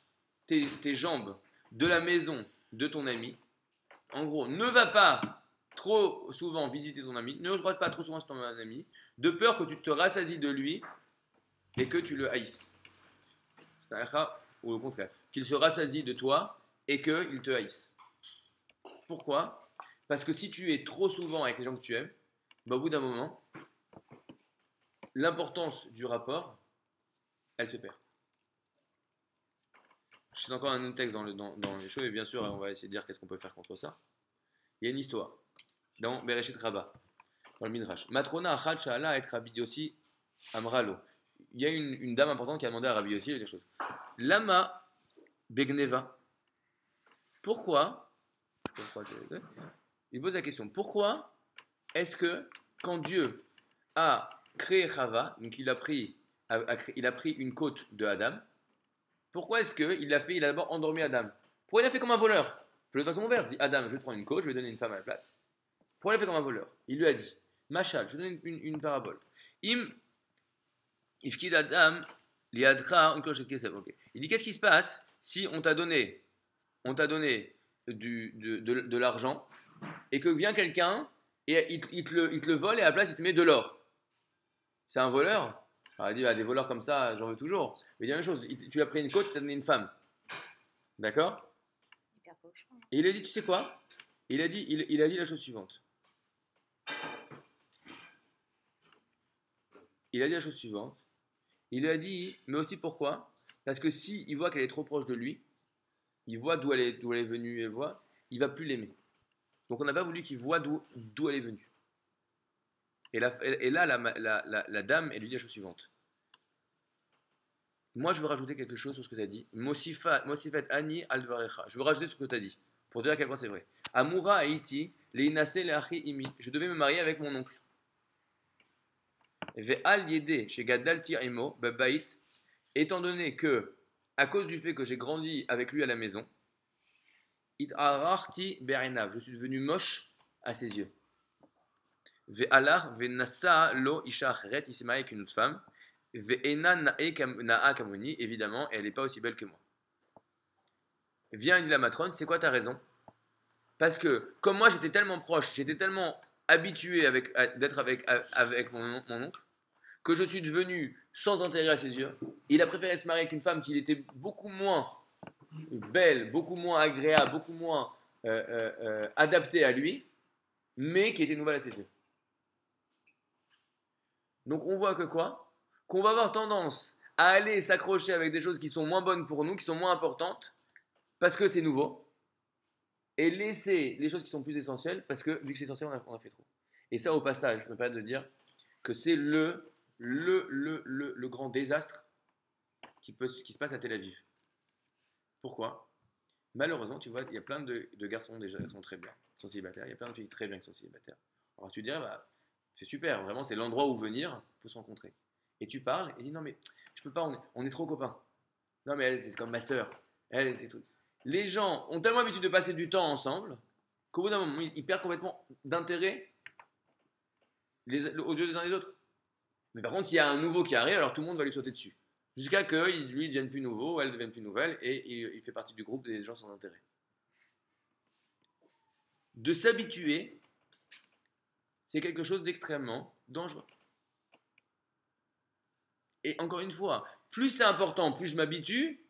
tes jambes de la maison de ton ami. En gros, ne va pas trop souvent visiter ton ami, ne croise pas trop souvent ton ami, de peur que tu te rassasies de lui et que tu le haïsses. Ou au contraire, qu'il se rassasie de toi et qu'il te haïsse. Pourquoi? Parce que si tu es trop souvent avec les gens que tu aimes, bah, au bout d'un moment, l'importance du rapport, elle se perd. Je cite encore un autre texte dans les choses, et bien sûr, on va essayer de dire qu'est-ce qu'on peut faire contre ça. Il y a une histoire dans Bereshit Rabbah, dans le Midrash. Matrona Achad Sha'ala et Rabbi Yossi Amralo. Il y a une dame importante qui a demandé à Rabbi Yossi quelque chose. Lama Begneva. Pourquoi il pose la question, pourquoi est-ce que quand Dieu a créé Chava, donc il a pris une côte de Adam, pourquoi est-ce qu'il a d'abord endormi Adam? Pourquoi il a fait comme un voleur? De toute façon, mon père dit Adam, je vais te prendre une côte, je vais donner une femme à la place. Pourquoi il a fait comme un voleur? Il lui a dit Machal, je donne une parabole. Ifkid Adam, liadra, une cloche de kesef. Il dit qu'est-ce qui se passe si on t'a donné de l'argent et que vient quelqu'un et il te le vole et à la place il te met de l'or. C'est un voleur. Alors il dit des voleurs comme ça j'en veux toujours. Mais il dit la même chose, tu lui as pris une côte, il t'a donné une femme. D'accord? Et il a dit tu sais quoi? Il a dit la chose suivante. Il a dit mais aussi pourquoi? Parce que si il voit qu'elle est trop proche de lui, il voit d'où elle est venue, il va plus l'aimer. Donc on n'a pas voulu qu'il voit d'où elle est venue. Et là, la dame, elle lui dit la chose suivante. Moi, je veux rajouter quelque chose sur ce que tu as dit. Mosifat ani alvarecha. Je veux rajouter ce que tu as dit, pour dire à quel point c'est vrai. Amoura haiti, leinase leachi imi. Je devais me marier avec mon oncle. Ve'al yede, chez gadalti imo, babait, étant donné que, à cause du fait que j'ai grandi avec lui à la maison, it ararti be'enav, je suis devenu moche à ses yeux. Ve'alar ve'nasa lo isha acheret, il s'est marié avec une autre femme. Ve'ena na'a kamoni, évidemment, elle n'est pas aussi belle que moi. Viens, dit la matrone, c'est quoi ta raison? Parce que, comme moi j'étais tellement proche, j'étais tellement habitué d'être avec mon oncle, que je suis devenu sans intérêt à ses yeux. Il a préféré se marier avec une femme qui était beaucoup moins belle, beaucoup moins agréable, beaucoup moins adaptée à lui, mais qui était nouvelle à ses yeux. Donc on voit que quoi? Qu'on va avoir tendance à aller s'accrocher avec des choses qui sont moins bonnes pour nous, qui sont moins importantes, parce que c'est nouveau, et laisser les choses qui sont plus essentielles, parce que vu que c'est essentiel, on a fait trop. Et ça, au passage, je me permets de dire que c'est le grand désastre qui se passe à Tel Aviv. Pourquoi? Malheureusement, tu vois, il y a plein de garçons déjà qui sont très bien, qui sont célibataires, il y a plein de filles très bien qui sont célibataires. Alors tu dirais, bah, c'est super, vraiment, c'est l'endroit où venir pour se rencontrer. Et tu parles et dis non, mais je peux pas, on est trop copains. Non, mais elle, c'est comme ma soeur. Elle, c'est tout. Les gens ont tellement l'habitude de passer du temps ensemble qu'au bout d'un moment, ils perdent complètement d'intérêt aux yeux des uns des autres. Mais par contre, s'il y a un nouveau qui arrive, alors tout le monde va lui sauter dessus. Jusqu'à que lui devienne plus nouveau, elle devienne plus nouvelle, et il fait partie du groupe des gens sans intérêt. De s'habituer, c'est quelque chose d'extrêmement dangereux. Et encore une fois, plus c'est important, plus je m'habitue,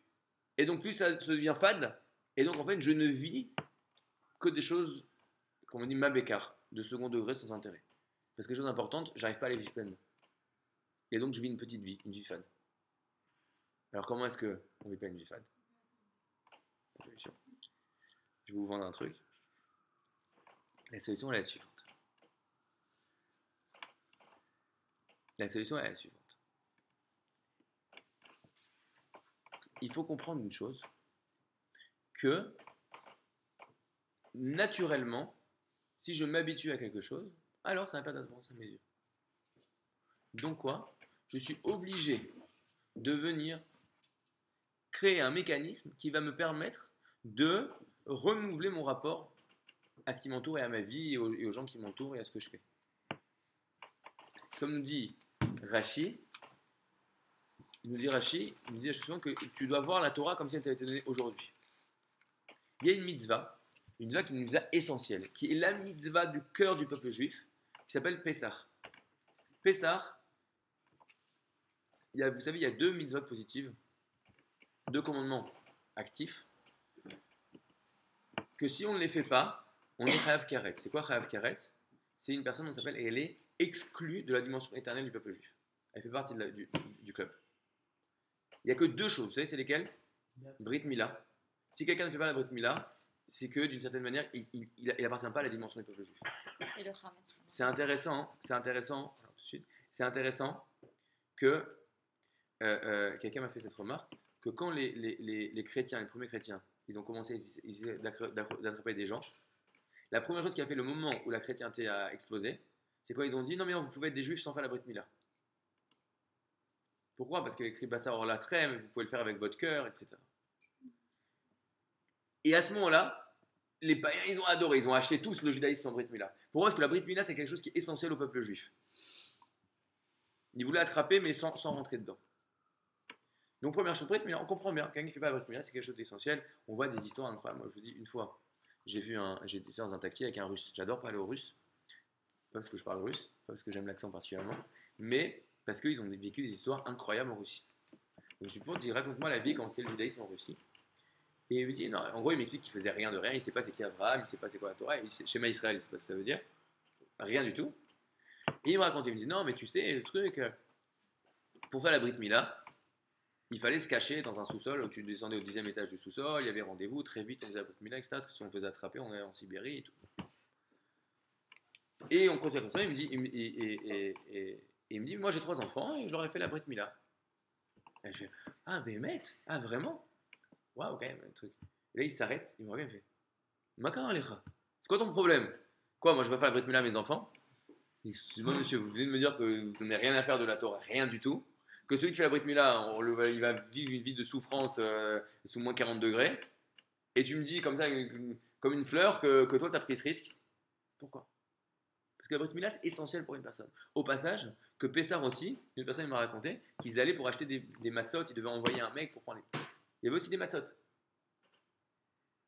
et donc plus ça se devient fade, et donc en fait je ne vis que des choses, comme on dit, mabékar, de second degré sans intérêt. Parce que les choses importantes, j'arrive pas à les vivre pleinement. Et donc je vis une petite vie, une vie fade. Alors comment est-ce qu'on ne vit pas une vie fade? La solution. Je vais vous vendre un truc. La solution est la suivante. Il faut comprendre une chose, que naturellement, si je m'habitue à quelque chose, alors ça n'a pas d'importance à mes yeux. Donc quoi? Je suis obligé de venir créer un mécanisme qui va me permettre de renouveler mon rapport à ce qui m'entoure et à ma vie et aux gens qui m'entourent et à ce que je fais. Comme nous dit Rashi, il nous dit souvent que tu dois voir la Torah comme si elle t'avait été donnée aujourd'hui. Il y a une mitzvah qui nous a essentielle, qui est la mitzvah du cœur du peuple juif, qui s'appelle Pessah. Pessah, vous savez, il y a deux mitzvot positives, deux commandements actifs, que si on ne les fait pas, on est chayav karet. C'est quoi chayav karet? C'est une personne, on s'appelle, et elle est exclue de la dimension éternelle du peuple juif. Elle fait partie du club. Il n'y a que deux choses, vous savez, c'est lesquelles? Brit Mila. Si quelqu'un ne fait pas la Brit Mila, c'est que d'une certaine manière, il n'appartient pas à la dimension du peuple juif. Et le Hametz. C'est intéressant que quelqu'un m'a fait cette remarque, que quand les chrétiens, les premiers chrétiens, ils ont commencé à essayer d'attraper des gens, la première chose qui a fait le moment où la chrétienté a explosé, c'est quoi? Ils ont dit non mais non, vous pouvez être des juifs sans faire la Brit Mila. Pourquoi? Parce qu'il y a écrit Bassar or la trême, vous pouvez le faire avec votre cœur, etc. Et à ce moment-là, les païens, ils ont adoré, ils ont acheté tous le judaïsme sans Brit Mila. Pourquoi? Parce que la Brit Mila, c'est quelque chose qui est essentiel au peuple juif. Ils voulaient attraper, mais sans rentrer dedans. Donc, première chose, Brit Mila, on comprend bien, quelqu'un qui ne fait pas la Brit Mila, c'est quelque chose d'essentiel. On voit des histoires incroyables. Moi, je vous dis, une fois, j'étais dans un taxi avec un russe. J'adore parler aux russes. Pas parce que je parle russe, pas parce que j'aime l'accent particulièrement, mais parce qu'ils ont vécu des histoires incroyables en Russie. Donc, je lui dis, raconte-moi la vie quand c'était le judaïsme en Russie. Et il me dit, non, en gros, il m'explique qu'il faisait rien de rien, il ne sait pas c'est qui Abraham, il ne sait pas c'est quoi la Torah, schéma Israël, il ne sait pas ce que ça veut dire, rien du tout. Et il me raconte, il me dit, non, mais tu sais, le truc, pour faire la Brit Mila, il fallait se cacher dans un sous-sol, où tu descendais au 10e étage du sous-sol, il y avait rendez-vous, très vite on faisait la Brit Mila, etc. Parce que si on le faisait attraper, on allait en Sibérie et tout. Et on continue comme ça, il me dit, moi j'ai 3 enfants et je leur ai fait la Brit Mila. Et je fais, ah, Bémet, ah, vraiment? Waouh, quand même, un truc. Et là, il s'arrête, il me regarde, il fait Makar Alecha, c'est quoi ton problème? Quoi, moi je vais pas faire la Brit Mila à mes enfants? Excusez-moi, monsieur, vous venez de me dire que vous n'avez rien à faire de la Torah, rien du tout. Que celui qui fait la Brit Mila, il va vivre une vie de souffrance sous moins 40 degrés. Et tu me dis comme ça, comme une fleur, que toi, tu as pris ce risque. Pourquoi? Parce que la Brit Mila, c'est essentiel pour une personne. Au passage, que Pessar aussi, une personne m'a raconté qu'ils allaient pour acheter des matzot, ils devaient envoyer un mec pour prendre les. Il y avait aussi des matzot.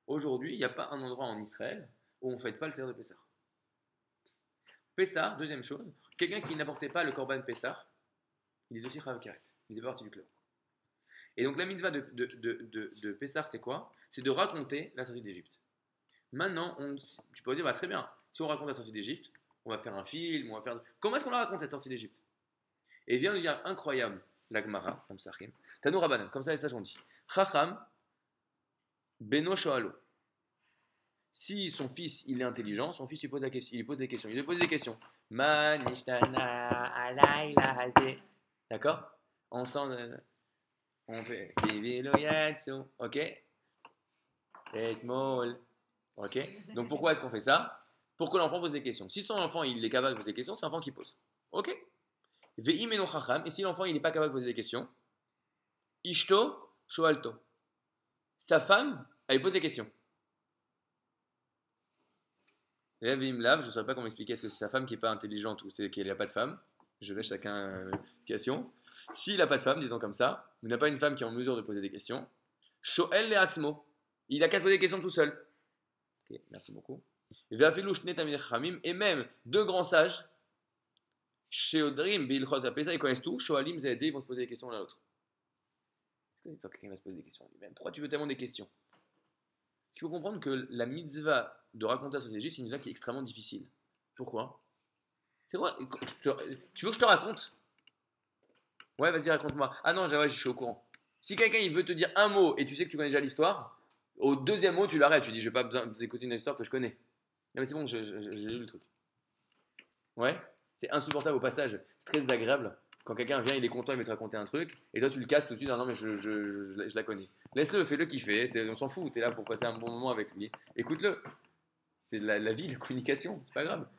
Aujourd'hui, il n'y a pas un endroit en Israël où on ne fête pas le Seder de Pessah. Pessah, deuxième chose, quelqu'un qui n'apportait pas le Korban Pessah, il est aussi Chayav Karet. Il fait partie du club. Et donc la mitzvah de Pessah, c'est quoi? C'est de raconter la sortie d'Égypte. Maintenant, tu peux dire, bah, très bien, si on raconte la sortie d'Égypte, on va faire un film, on va faire. Comment est-ce qu'on la raconte cette sortie d'Égypte? Et vient de dire incroyable, la Gemara, comme ça, Tanou Rabbanan, comme ça et ça j'en dis. Chacham, Beno Shoalo. Si son fils il est intelligent, son fils il pose des questions. Il lui pose des questions. Manishtana alayla haze. D'accord? On fait ok? Etmol. Ok? Donc pourquoi est-ce qu'on fait ça? Pour que l'enfant pose des questions. Si son enfant il est capable de poser des questions, c'est l'enfant qui pose. Ok? Ve'imeno chacham. Et si l'enfant il n'est pas capable de poser des questions, Ishto shoalto. Sa femme, elle pose des questions. Et là, je ne saurais pas comment expliquer est-ce que c'est sa femme qui n'est pas intelligente ou c'est qu'elle n'a pas de femme. Je laisse chacun question. S'il n'a pas de femme, disons comme ça, il n'a pas une femme qui est en mesure de poser des questions. Shoel le atzmo. Il a qu'à se poser des questions tout seul. Ok, merci beaucoup. Et même deux grands sages, Sheodrim, Bilchot, ils connaissent tout. Shoalim, Zedé, ils vont se poser des questions l'un à l'autre. Est-ce que quelqu'un va se poser des questions lui-même? Pourquoi tu veux tellement des questions? Il faut comprendre que la mitzvah de raconter la stratégie, c'est une mitzvah qui est extrêmement difficile. Pourquoi? C'est quoi? Tu veux que je te raconte? Ouais, vas-y, raconte-moi. Ah non, je suis au courant. Si quelqu'un il veut te dire un mot et tu sais que tu connais déjà l'histoire, au deuxième mot, tu l'arrêtes. Tu dis, je n'ai pas besoin d'écouter une histoire que je connais. Non, mais c'est bon, j'ai lu le truc. Ouais, c'est insupportable au passage. C'est très désagréable. Quand quelqu'un vient, il est content, il veut te raconter un truc, et toi tu le casses tout de suite, non mais je la connais. Laisse-le, fais-le kiffer, on s'en fout, t'es là pour passer un bon moment avec lui. Écoute-le. C'est la vie, la communication, c'est pas grave.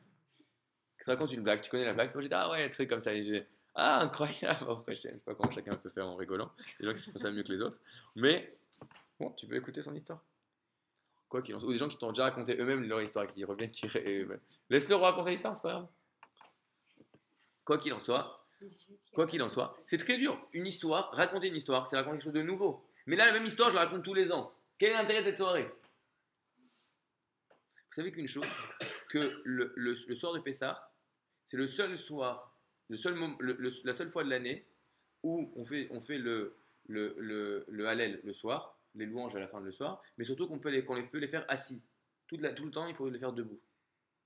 Tu racontes une blague, tu connais la blague, moi j'ai dit, ah ouais, un truc comme ça. Ah, incroyable. Après, je sais pas comment chacun peut faire en rigolant. Il y a des gens qui font ça mieux que les autres. Mais bon, tu peux écouter son histoire. Quoi qu'il en soit. Ou des gens qui t'ont déjà raconté eux-mêmes leur histoire, qui reviennent tirer. Laisse-le raconter l'histoire, c'est pas grave. Quoi qu'il en soit, quoi qu'il en soit, c'est très dur. Une histoire, raconter une histoire, c'est raconter quelque chose de nouveau. Mais là, la même histoire, je la raconte tous les ans. Quel est l'intérêt de cette soirée? Vous savez qu'une chose, que le soir de Pessah, c'est le seul soir, la seule fois de l'année où on fait le Hallel le soir, les louanges à la fin de le soir, mais surtout qu'on peut les faire assis. Tout le temps, il faut les faire debout.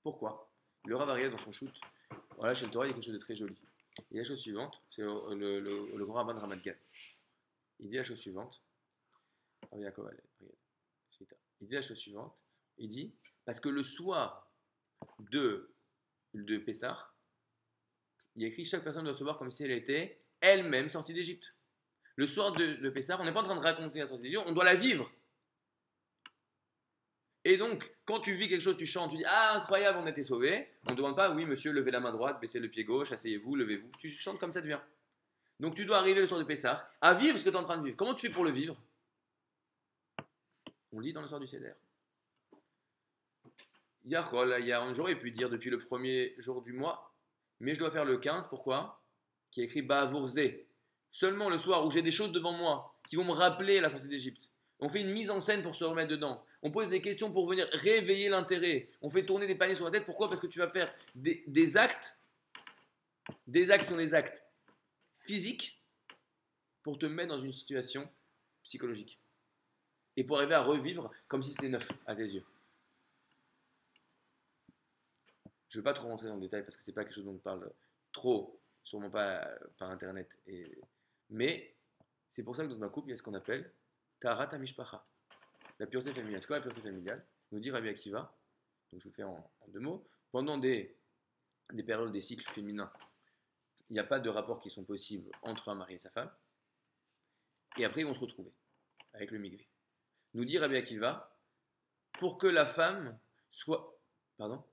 Pourquoi? Le Rav Ariel, dans son shoot, voilà, chez le Torah, il y a quelque chose de très joli. Il dit la chose suivante, c'est le grand rabbin de Ramat Gan. Il dit la chose suivante, Rabbi Yaakov Ariel, il dit la chose suivante, il dit, parce que le soir de Pessah, il y a écrit chaque personne doit se voir comme si elle était elle-même sortie d'Égypte. Le soir de Pessah, on n'est pas en train de raconter la sortie d'Égypte, on doit la vivre. Et donc, quand tu vis quelque chose, tu chantes, tu dis ah incroyable, on a été sauvés. On ne demande pas oui monsieur, levez la main droite, baissez le pied gauche, asseyez-vous, levez-vous. Tu chantes comme ça devient. Donc tu dois arriver le soir de Pessah à vivre ce que tu es en train de vivre. Comment tu fais pour le vivre? On lit dans le soir du Seder. J'aurais pu dire depuis le premier jour du mois, mais je dois faire le 15, pourquoi? Qui est écrit Ba'avourze. Seulement le soir où j'ai des choses devant moi qui vont me rappeler la sortie d'Égypte. On fait une mise en scène pour se remettre dedans. On pose des questions pour venir réveiller l'intérêt. On fait tourner des paniers sur la tête. Pourquoi? Parce que tu vas faire des actes. Des actes sont des actes physiques pour te mettre dans une situation psychologique. Et pour arriver à revivre comme si c'était neuf à tes yeux. Je ne vais pas trop rentrer dans le détail parce que ce n'est pas quelque chose dont on parle trop, sûrement pas par internet. Mais c'est pour ça que dans un couple, il y a ce qu'on appelle Taharat HaMishpacha, la pureté familiale. C'est quoi la pureté familiale? Nous dit Rabbi Akiva, donc je vous fais en deux mots, pendant des périodes, des cycles féminins, il n'y a pas de rapports qui sont possibles entre un mari et sa femme, et après ils vont se retrouver avec le mikvé. Nous dit Rabbi Akiva, pour que la femme soit... Pardon?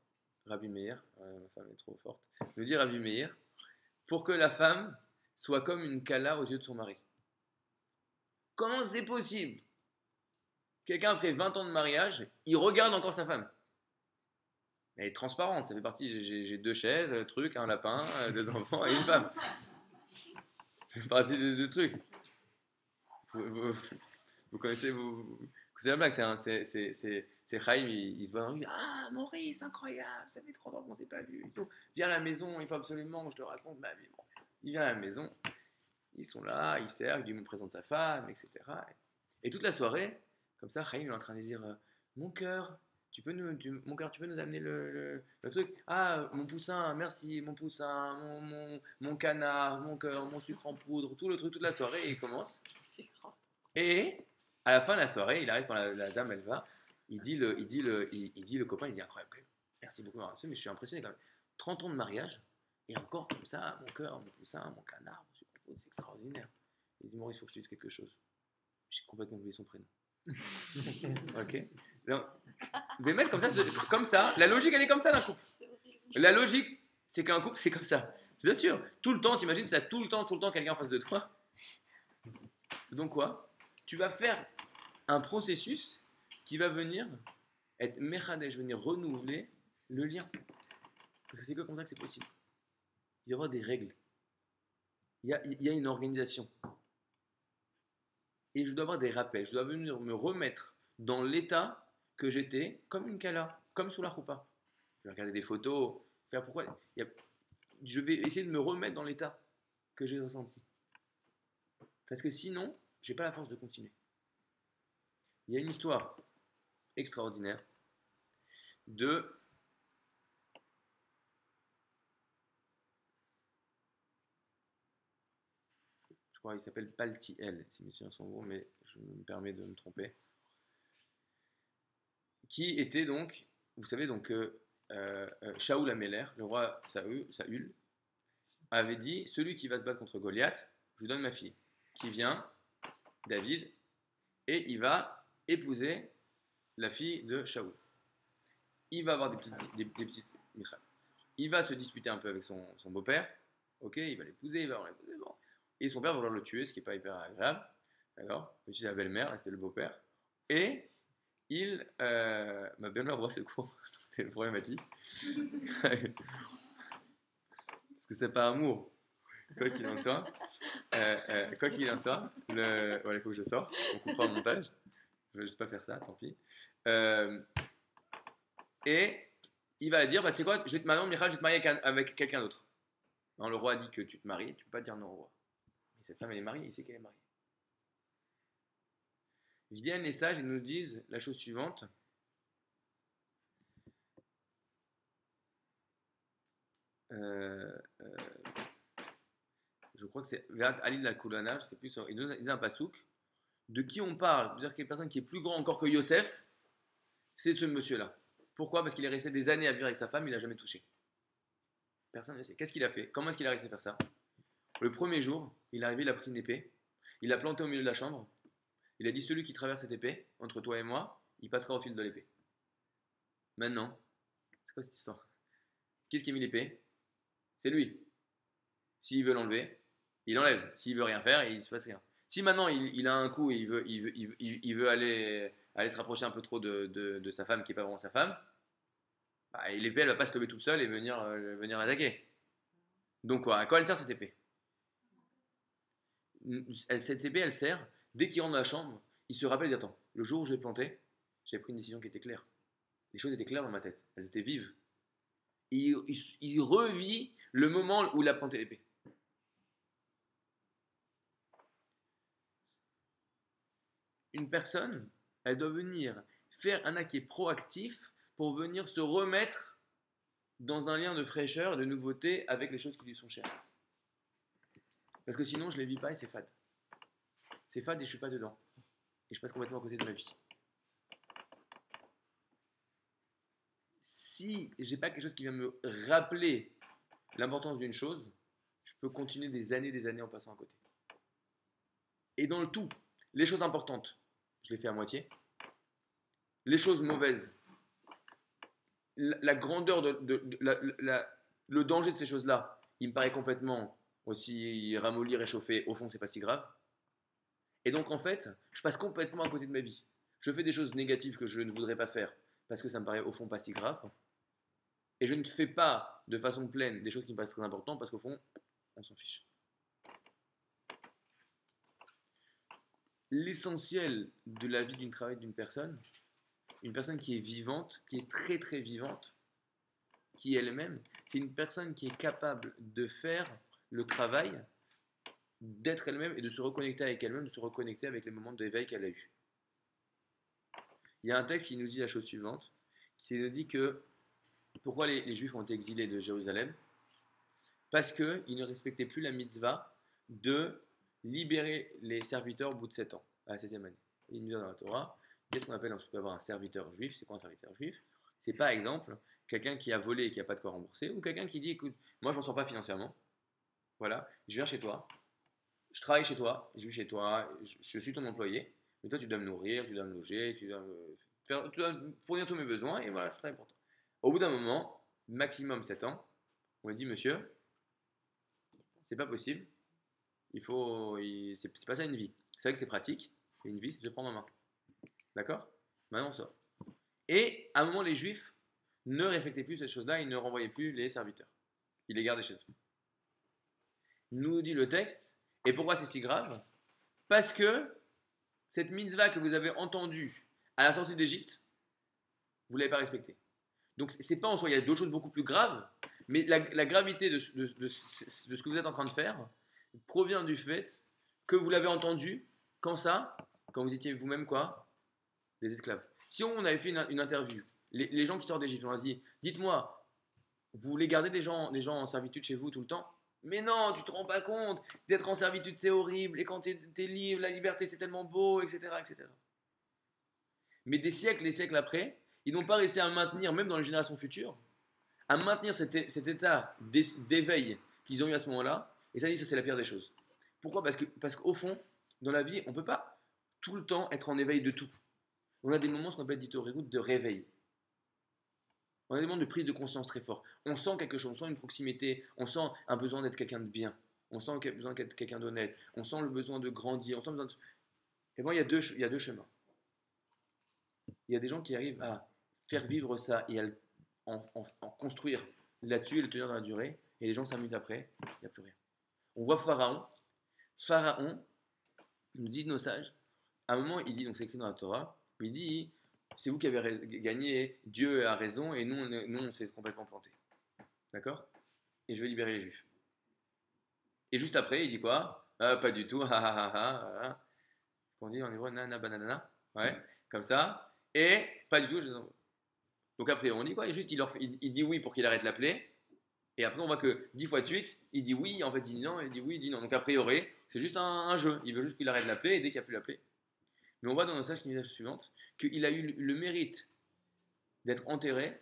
Rabbi Meir, ma femme est trop forte. Nous dit Rabbi Meir, pour que la femme soit comme une kala aux yeux de son mari. Comment c'est possible? Quelqu'un après 20 ans de mariage, il regarde encore sa femme. Elle est transparente, ça fait partie, j'ai deux chaises, un truc, un lapin, deux enfants et une femme. Ça fait partie de trucs. Vous connaissez, c'est la blague, c'est Chaim, il se voit dans lui, ah Maurice, incroyable, ça fait 30 ans qu'on ne s'est pas vu. Viens à la maison, il faut absolument que je te raconte ma vie. Bon, il vient à la maison, ils sont là, ils servent, il me présente sa femme, etc. Et toute la soirée, comme ça, Chaim est en train de dire, mon cœur, tu peux nous amener le truc. Ah, mon poussin, merci, mon poussin, mon canard, mon cœur, mon sucre en poudre, tout le truc, toute la soirée, et il commence. Et à la fin de la soirée, il arrive quand la dame elle va, il dit le copain, il dit incroyable, merci beaucoup Marcel, mais je suis impressionné quand même. 30 ans de mariage, et encore comme ça, mon cœur, mon poussin, mon canard, mon sucre en poudre, c'est extraordinaire. Il dit Maurice, il faut que je te dise quelque chose. J'ai complètement oublié son prénom. Ok. Donc, des mecs comme ça, la logique elle est comme ça d'un couple. La logique, c'est qu'un couple c'est comme ça. Je vous assure, tout le temps, t'imagines ça, tout le temps, quelqu'un en face de toi. Donc quoi? Tu vas faire un processus qui va venir être mechadej, venir renouveler le lien. Parce que c'est que comme ça que c'est possible. Il y aura des règles. Il y a une organisation. Et je dois avoir des rappels. Je dois venir me remettre dans l'état que j'étais comme une kala, comme sous la roupa. Je vais regarder des photos, faire pourquoi. Je vais essayer de me remettre dans l'état que j'ai ressenti. Parce que sinon, je n'ai pas la force de continuer. Il y a une histoire extraordinaire de... Je crois qu'il s'appelle Paltiel, si mes souvenirs sont bons, mais je me permets de me tromper. Qui était donc, vous savez donc que Shaoul Améler, le roi Saül, avait dit, celui qui va se battre contre Goliath, je vous donne ma fille, qui vient, David, et il va épouser la fille de Shaoul. Il va avoir des petites il va se disputer un peu avec son beau-père, Ok, il va l'épouser, il va avoir l'épouser, bon. Et son père va vouloir le tuer, ce qui n'est pas hyper agréable. D'accord? Je suis la belle-mère, là, c'était le beau-père. Et ma belle-mère voit ce cours, c'est problématique. Parce que c'est pas amour. Quoi qu'il en soit, quoi qu'il en soit, voilà, il faut que je sorte, on coupera au montage. Je ne vais juste pas faire ça, tant pis. Euh, et il va dire, bah, tu sais quoi, maintenant, Michal, je vais te marier avec quelqu'un d'autre. Non, le roi a dit que tu te maries, tu peux pas dire non au roi. Mais cette femme, elle est mariée, il sait qu'elle est mariée. Viennent les sages et nous disent la chose suivante. Euh, euh, je crois que c'est vers Ali de la Koulana, je sais plus, il nous dit un pasouk. De qui on parle, c'est-à-dire qu'il y a une personne qui est plus grand encore que Yosef, c'est ce monsieur-là. Pourquoi? Parce qu'il est resté des années à vivre avec sa femme, il n'a jamais touché. Personne ne sait. Qu'est-ce qu'il a fait? Comment est-ce qu'il a réussi à faire ça? Le premier jour, il est arrivé, il a pris une épée, il l'a plantée au milieu de la chambre, il a dit celui qui traverse cette épée, entre toi et moi, il passera au fil de l'épée. Maintenant, c'est quoi cette histoire? Qui est-ce qui a mis l'épée? C'est lui. S'il veut l'enlever, il enlève. S'il veut rien faire, il ne se passe rien. Si maintenant il a un coup et il veut aller se rapprocher un peu trop de sa femme qui n'est pas vraiment sa femme, bah, l'épée elle va pas se lever toute seule et venir l'attaquer. Donc quoi, à quoi elle sert cette épée? Cette épée elle sert, dès qu'il rentre dans la chambre, il se rappelle, il dit attends, le jour où je l'ai planté, j'ai pris une décision qui était claire. Les choses étaient claires dans ma tête, elles étaient vives. Il revit le moment où il a planté l'épée. Une personne, elle doit venir faire un acte qui est proactif pour venir se remettre dans un lien de fraîcheur, de nouveauté avec les choses qui lui sont chères. Parce que sinon, je ne les vis pas et c'est fade. C'est fade et je ne suis pas dedans. Et je passe complètement à côté de ma vie. Si je n'ai pas quelque chose qui vient me rappeler l'importance d'une chose, je peux continuer des années en passant à côté. Et dans le tout, les choses importantes, je les fais à moitié. Les choses mauvaises, la grandeur, le danger de ces choses-là, il me paraît complètement aussi ramolli, réchauffé. Au fond, c'est pas si grave. Et donc, en fait, je passe complètement à côté de ma vie. Je fais des choses négatives que je ne voudrais pas faire parce que ça me paraît au fond pas si grave. Et je ne fais pas de façon pleine des choses qui me paraissent très importantes parce qu'au fond, on s'en fiche. L'essentiel de la vie d'une travail d'une personne, une personne qui est vivante, qui est très très vivante, qui est elle-même, c'est une personne qui est capable de faire le travail, d'être elle-même et de se reconnecter avec elle-même, de se reconnecter avec les moments d'éveil qu'elle a eu. Il y a un texte qui nous dit la chose suivante, qui nous dit que pourquoi les Juifs ont été exilés de Jérusalem? Parce qu'ils ne respectaient plus la mitzvah de libérer les serviteurs au bout de 7 ans, à la 7e année. Il nous dit dans la Torah, qu'est-ce qu'on appelle ensuite avoir un serviteur juif? C'est quoi un serviteur juif? C'est par exemple quelqu'un qui a volé et qui n'a pas de quoi rembourser, ou quelqu'un qui dit écoute, moi je m'en sors pas financièrement, voilà, je viens chez toi, je travaille chez toi, je vis chez toi, je suis ton employé, mais toi tu dois me nourrir, tu dois me loger, tu dois me fournir tous mes besoins, et voilà, je travaille pour toi. Au bout d'un moment, maximum 7 ans, on lui dit monsieur, c'est pas possible, c'est pas ça une vie. C'est vrai que c'est pratique, mais une vie c'est de prendre en main. D'accord? Maintenant on sort. Et à un moment, les Juifs ne respectaient plus cette chose-là, ils ne renvoyaient plus les serviteurs. Ils les gardaient chez eux. Nous dit le texte, et pourquoi c'est si grave? Parce que cette mitzvah que vous avez entendue à la sortie d'Égypte, vous ne l'avez pas respectée. Donc c'est pas en soi, il y a d'autres choses beaucoup plus graves, mais la gravité de ce que vous êtes en train de faire provient du fait que vous l'avez entendu, quand ça? Quand vous étiez vous-même quoi? Des esclaves. Si on avait fait une interview, les gens qui sortent d'Égypte, on a dit, dites-moi, vous voulez garder des gens en servitude chez vous tout le temps? Mais non, tu te rends pas compte, d'être en servitude c'est horrible, et quand tu es libre, la liberté c'est tellement beau, etc., etc. Mais des siècles et siècles après, ils n'ont pas réussi à maintenir, même dans les générations futures, à maintenir cet état d'éveil qu'ils ont eu à ce moment-là, et ça dit ça c'est la pire des choses. Pourquoi? Parce qu'au fond, dans la vie, on ne peut pas tout le temps être en éveil de tout. On a des moments, ce qu'on appelle dit au réveil. On a des moments de prise de conscience très fort. On sent quelque chose, on sent une proximité, on sent un besoin d'être quelqu'un de bien, on sent un besoin d'être quelqu'un d'honnête, on sent le besoin de grandir, on sent le besoin de... Et bon, il y a deux chemins. Il y a des gens qui arrivent à faire vivre ça et à en construire là-dessus et le tenir dans la durée. Et les gens, 5 minutes après, il n'y a plus rien. On voit Pharaon. Pharaon, il nous dit de nos sages, à un moment, il dit, donc c'est écrit dans la Torah, il dit, c'est vous qui avez gagné, Dieu a raison, et nous on s'est complètement planté. D'accord? Et je vais libérer les Juifs. Et juste après, il dit quoi? Ah, pas du tout, ha ha ha ha ha. On dit en hébreu, nana banana, ouais, comme ça, et pas du tout, donc après, on dit quoi? Et juste, il dit oui pour qu'il arrête la plaie, et après, on voit que 10 fois de suite, il dit oui, en fait, il dit non, il dit oui, il dit non. Donc a priori, c'est juste un jeu. Il veut juste qu'il arrête la plaie, et dès qu'il n'y a plus la plaie. Mais on voit dans nos sages qui nous dit la chose suivante qu'il a eu le mérite d'être enterré.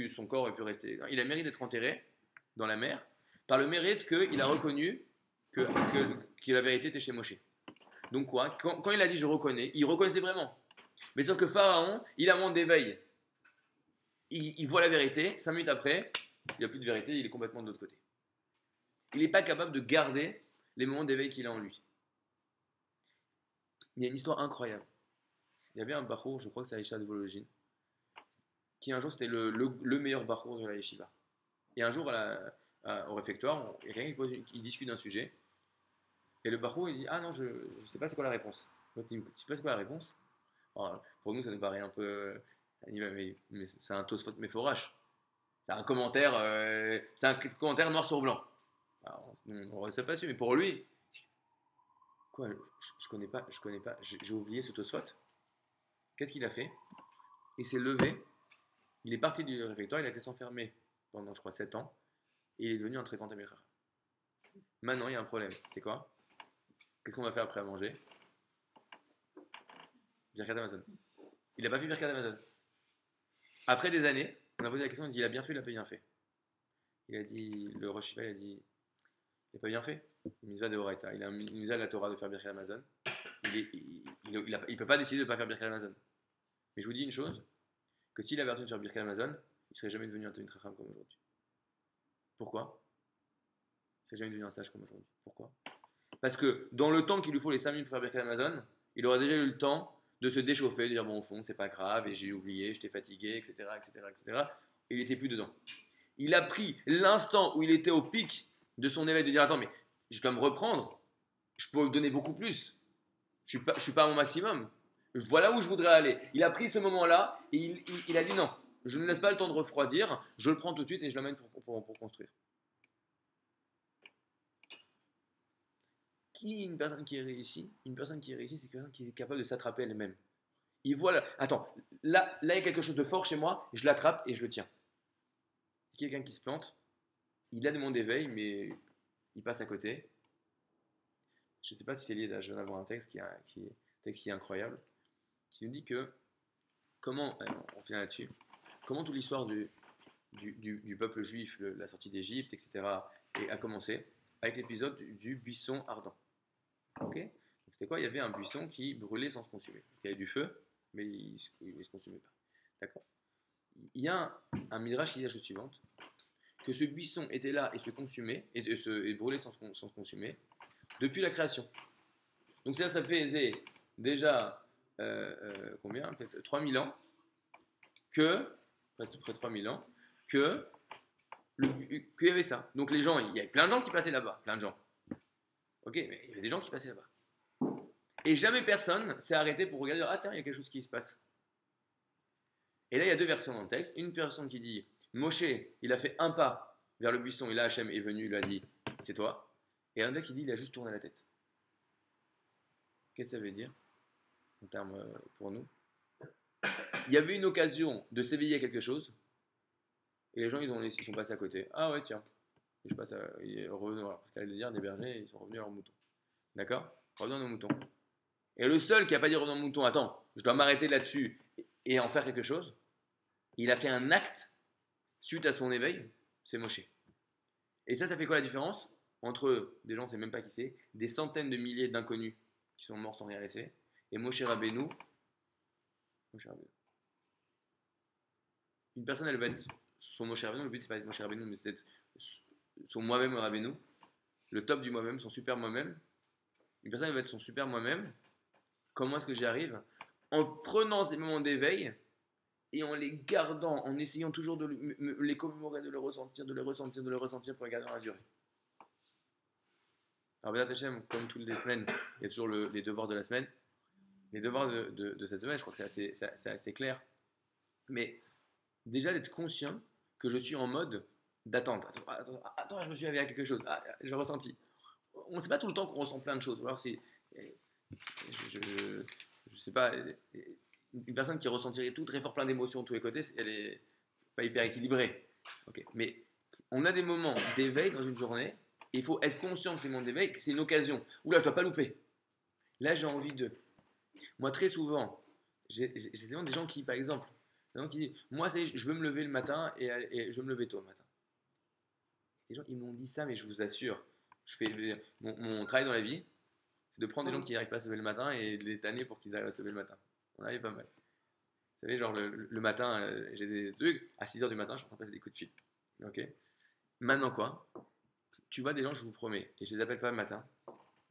Son corps aurait pu rester. Il a le mérite d'être enterré dans la mer par le mérite qu'il a reconnu que la vérité était chez Moshe. Donc quoi? Quand il a dit je reconnais, il reconnaissait vraiment. Mais sauf que Pharaon, il a un monde d'éveil. Il voit la vérité, 5 minutes après, il n'y a plus de vérité, il est complètement de l'autre côté. Il n'est pas capable de garder les moments d'éveil qu'il a en lui. Il y a une histoire incroyable. Il y avait un bachour, je crois que c'est Aïcha de Vologine, qui un jour c'était le meilleur bachour de la yeshiva. Et un jour au réfectoire, il y a quelqu'un qui discute d'un sujet, et le bachour il dit ah non, je ne sais pas c'est quoi la réponse. L'autre il me dit tu sais pas c'est quoi la réponse? Alors, pour nous ça nous paraît un peu, mais c'est un tosfot méforache. C'est un commentaire noir sur blanc. Alors, on n'aurait pas su, mais pour lui, quoi, je connais pas, j'ai oublié ce Tosfot. Qu'est-ce qu'il a fait? Il s'est levé, il est parti du réfectoire, il a été s'enfermer pendant, je crois, 7 ans, et il est devenu un très grand Améchar. Maintenant, il y a un problème. C'est quoi? Qu'est-ce qu'on va faire après à manger? Birkat Amazon. Il n'a pas fait Birkat Amazon. Après des années, on a posé la question, il dit il a bien fait, il a pas bien fait. Il a dit, le Rosh Hashanah, il a dit il n'a pas bien fait. Mitzvah de Horaïta. Il a une mitzvah de la Torah de faire Birkat Amazon. Il ne peut pas décider de ne pas faire Birkat Amazon. Mais je vous dis une chose, que s'il avait retenu de faire Birkat Amazon, il ne serait jamais devenu un Talmid Chacham comme aujourd'hui. Pourquoi? Il ne serait jamais devenu un sage comme aujourd'hui. Pourquoi? Parce que dans le temps qu'il lui faut les 5 minutes pour faire Birkat Amazon, il aurait déjà eu le temps de se déchauffer, de dire bon au fond c'est pas grave, et j'ai oublié, j'étais fatigué, etc. Et il n'était plus dedans. Il a pris l'instant où il était au pic de son éveil de dire attends mais je dois me reprendre, je peux donner beaucoup plus, je suis pas à mon maximum, voilà où je voudrais aller. Il a pris ce moment-là et il a dit non, je ne laisse pas le temps de refroidir, je le prends tout de suite et je l'amène pour construire. Qui est une personne qui est réussie? Une personne qui est réussie, c'est quelqu'un qui est capable de s'attraper elle-même. Il voit attends, là il y a quelque chose de fort chez moi, je l'attrape et je le tiens. Quelqu'un qui se plante, il a des moments d'éveil, mais il passe à côté. Je ne sais pas si c'est lié à je viens d'avoir un texte qui est incroyable, qui nous dit que comment, on finit là-dessus, comment toute l'histoire du peuple juif, la sortie d'Égypte, etc., a commencé avec l'épisode du buisson ardent. Ok? Donc c'était quoi? Il y avait un buisson qui brûlait sans se consumer. Il y avait du feu, mais il ne se consumait pas. D'accord? Il y a un midrash qui dit la chose suivante, que ce buisson était là et se consumait, et brûlait sans se consumer, depuis la création. Donc c'est-à-dire que ça faisait déjà combien? Peut-être 3000 ans presque près de 3000 ans, qu'il y avait ça. Donc les gens, il y avait plein de gens qui passaient là-bas, plein de gens. Ok, mais il y avait des gens qui passaient là-bas. Et jamais personne s'est arrêté pour regarder, ah tiens, il y a quelque chose qui se passe. Et là, il y a deux versions dans le texte. Une personne qui dit, Moshe, il a fait un pas vers le buisson, et là Hachem est venu, il lui a dit, c'est toi. Et un texte qui dit, il a juste tourné la tête. Qu'est-ce que ça veut dire en termes pour nous? Il y avait une occasion de s'éveiller à quelque chose, et les gens ils sont passés à côté. Ah ouais, tiens. Et je passe à, parce qu'elle allait dire des bergers, ils sont revenus à leurs moutons. D'accord? Revenons à nos moutons. Et le seul qui n'a pas dit revenons à nos moutons, attends, je dois m'arrêter là-dessus et en faire quelque chose, il a fait un acte suite à son éveil, c'est Moshe. Et ça fait quoi la différence entre des gens, on ne sait même pas qui c'est, des centaines de milliers d'inconnus qui sont morts sans rien laisser, et Moshe Rabbeinu. une personne, elle va être son Moshe Rabbeinu. Le but, c'est pas être Moshe Rabbeinu, mais c'est être son moi-même Rabbeinu. Le top du moi-même, son super moi-même. Une personne, elle va être son super moi-même. Comment est-ce que j'y arrive? En prenant ces moments d'éveil et en les gardant, en essayant toujours de les commémorer, de les ressentir, de les ressentir, de les ressentir pour les garder dans la durée. Alors, Béat Hachem, comme toutes les semaines, il y a toujours les devoirs de la semaine. Les devoirs de cette semaine, je crois que c'est assez clair. Mais déjà d'être conscient que je suis en mode d'attente. Attends, je me suis réveillé à quelque chose. Ah, j'ai ressenti. On ne sait pas tout le temps qu'on ressent plein de choses. Ou alors c'est, je sais pas, une personne qui ressentirait tout très fort, plein d'émotions de tous les côtés, elle est pas hyper équilibrée. Okay. Mais on a des moments d'éveil dans une journée. Et il faut être conscient que ces moments d'éveil, que c'est une occasion. Oula, je dois pas louper. Là, j'ai envie de. Moi, très souvent, j'ai des gens qui, par exemple, qui disent, moi, je veux me lever le matin et je veux me lever tôt le matin. Des gens, ils m'ont dit ça, mais je vous assure, je fais mon travail dans la vie, c'est de prendre des gens qui n'arrivent pas à se lever le matin et de les tanner pour qu'ils arrivent à se lever le matin. On arrive pas mal. Vous savez, genre le matin, j'ai des trucs, à 6h du matin, je suis en train de passer des coups de fil. Ok. Maintenant quoi? Tu vois des gens, je vous promets, et je les appelle pas le matin,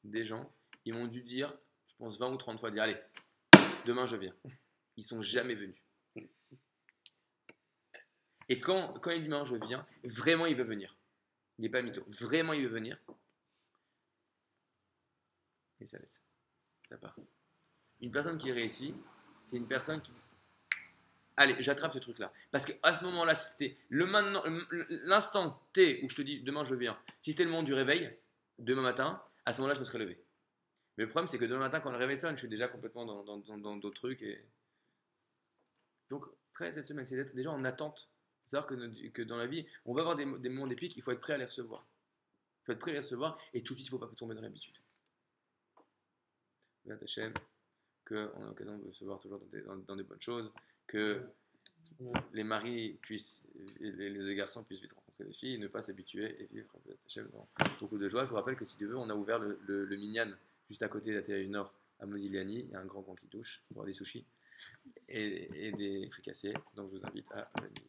des gens, ils m'ont dû dire, je pense 20 ou 30 fois, dire allez, demain je viens. Ils sont jamais venus. Et quand il dit demain je viens, vraiment il veut venir. Il n'est pas mytho. Vraiment il veut venir. Et ça laisse. Ça part. Une personne qui réussit, c'est une personne qui. Allez, j'attrape ce truc-là. Parce qu'à ce moment-là, si c'était l'instant T où je te dis demain je viens, si c'était le moment du réveil, demain matin, à ce moment-là je me serais levé. Mais le problème c'est que demain matin, quand le réveil sonne, je suis déjà complètement dans d'autres trucs. Et... Donc, cette semaine, c'est d'être déjà en attente. Il faut savoir que dans la vie, on va avoir des moments d'épique, il faut être prêt à les recevoir. Il faut être prêt à les recevoir et tout de suite, il ne faut pas tomber dans l'habitude. Béat Hachem, qu'on a l'occasion de se voir toujours dans des bonnes choses, que les maris puissent, et les garçons puissent vite rencontrer des filles, ne pas s'habituer et vivre Béat Hachem dans beaucoup de joie. Je vous rappelle que si tu veux, on a ouvert le Minyan juste à côté de la Tel Nord à Modigliani. Il y a un grand coin qui touche pour avoir des sushis et des fricassés. Donc je vous invite à venir.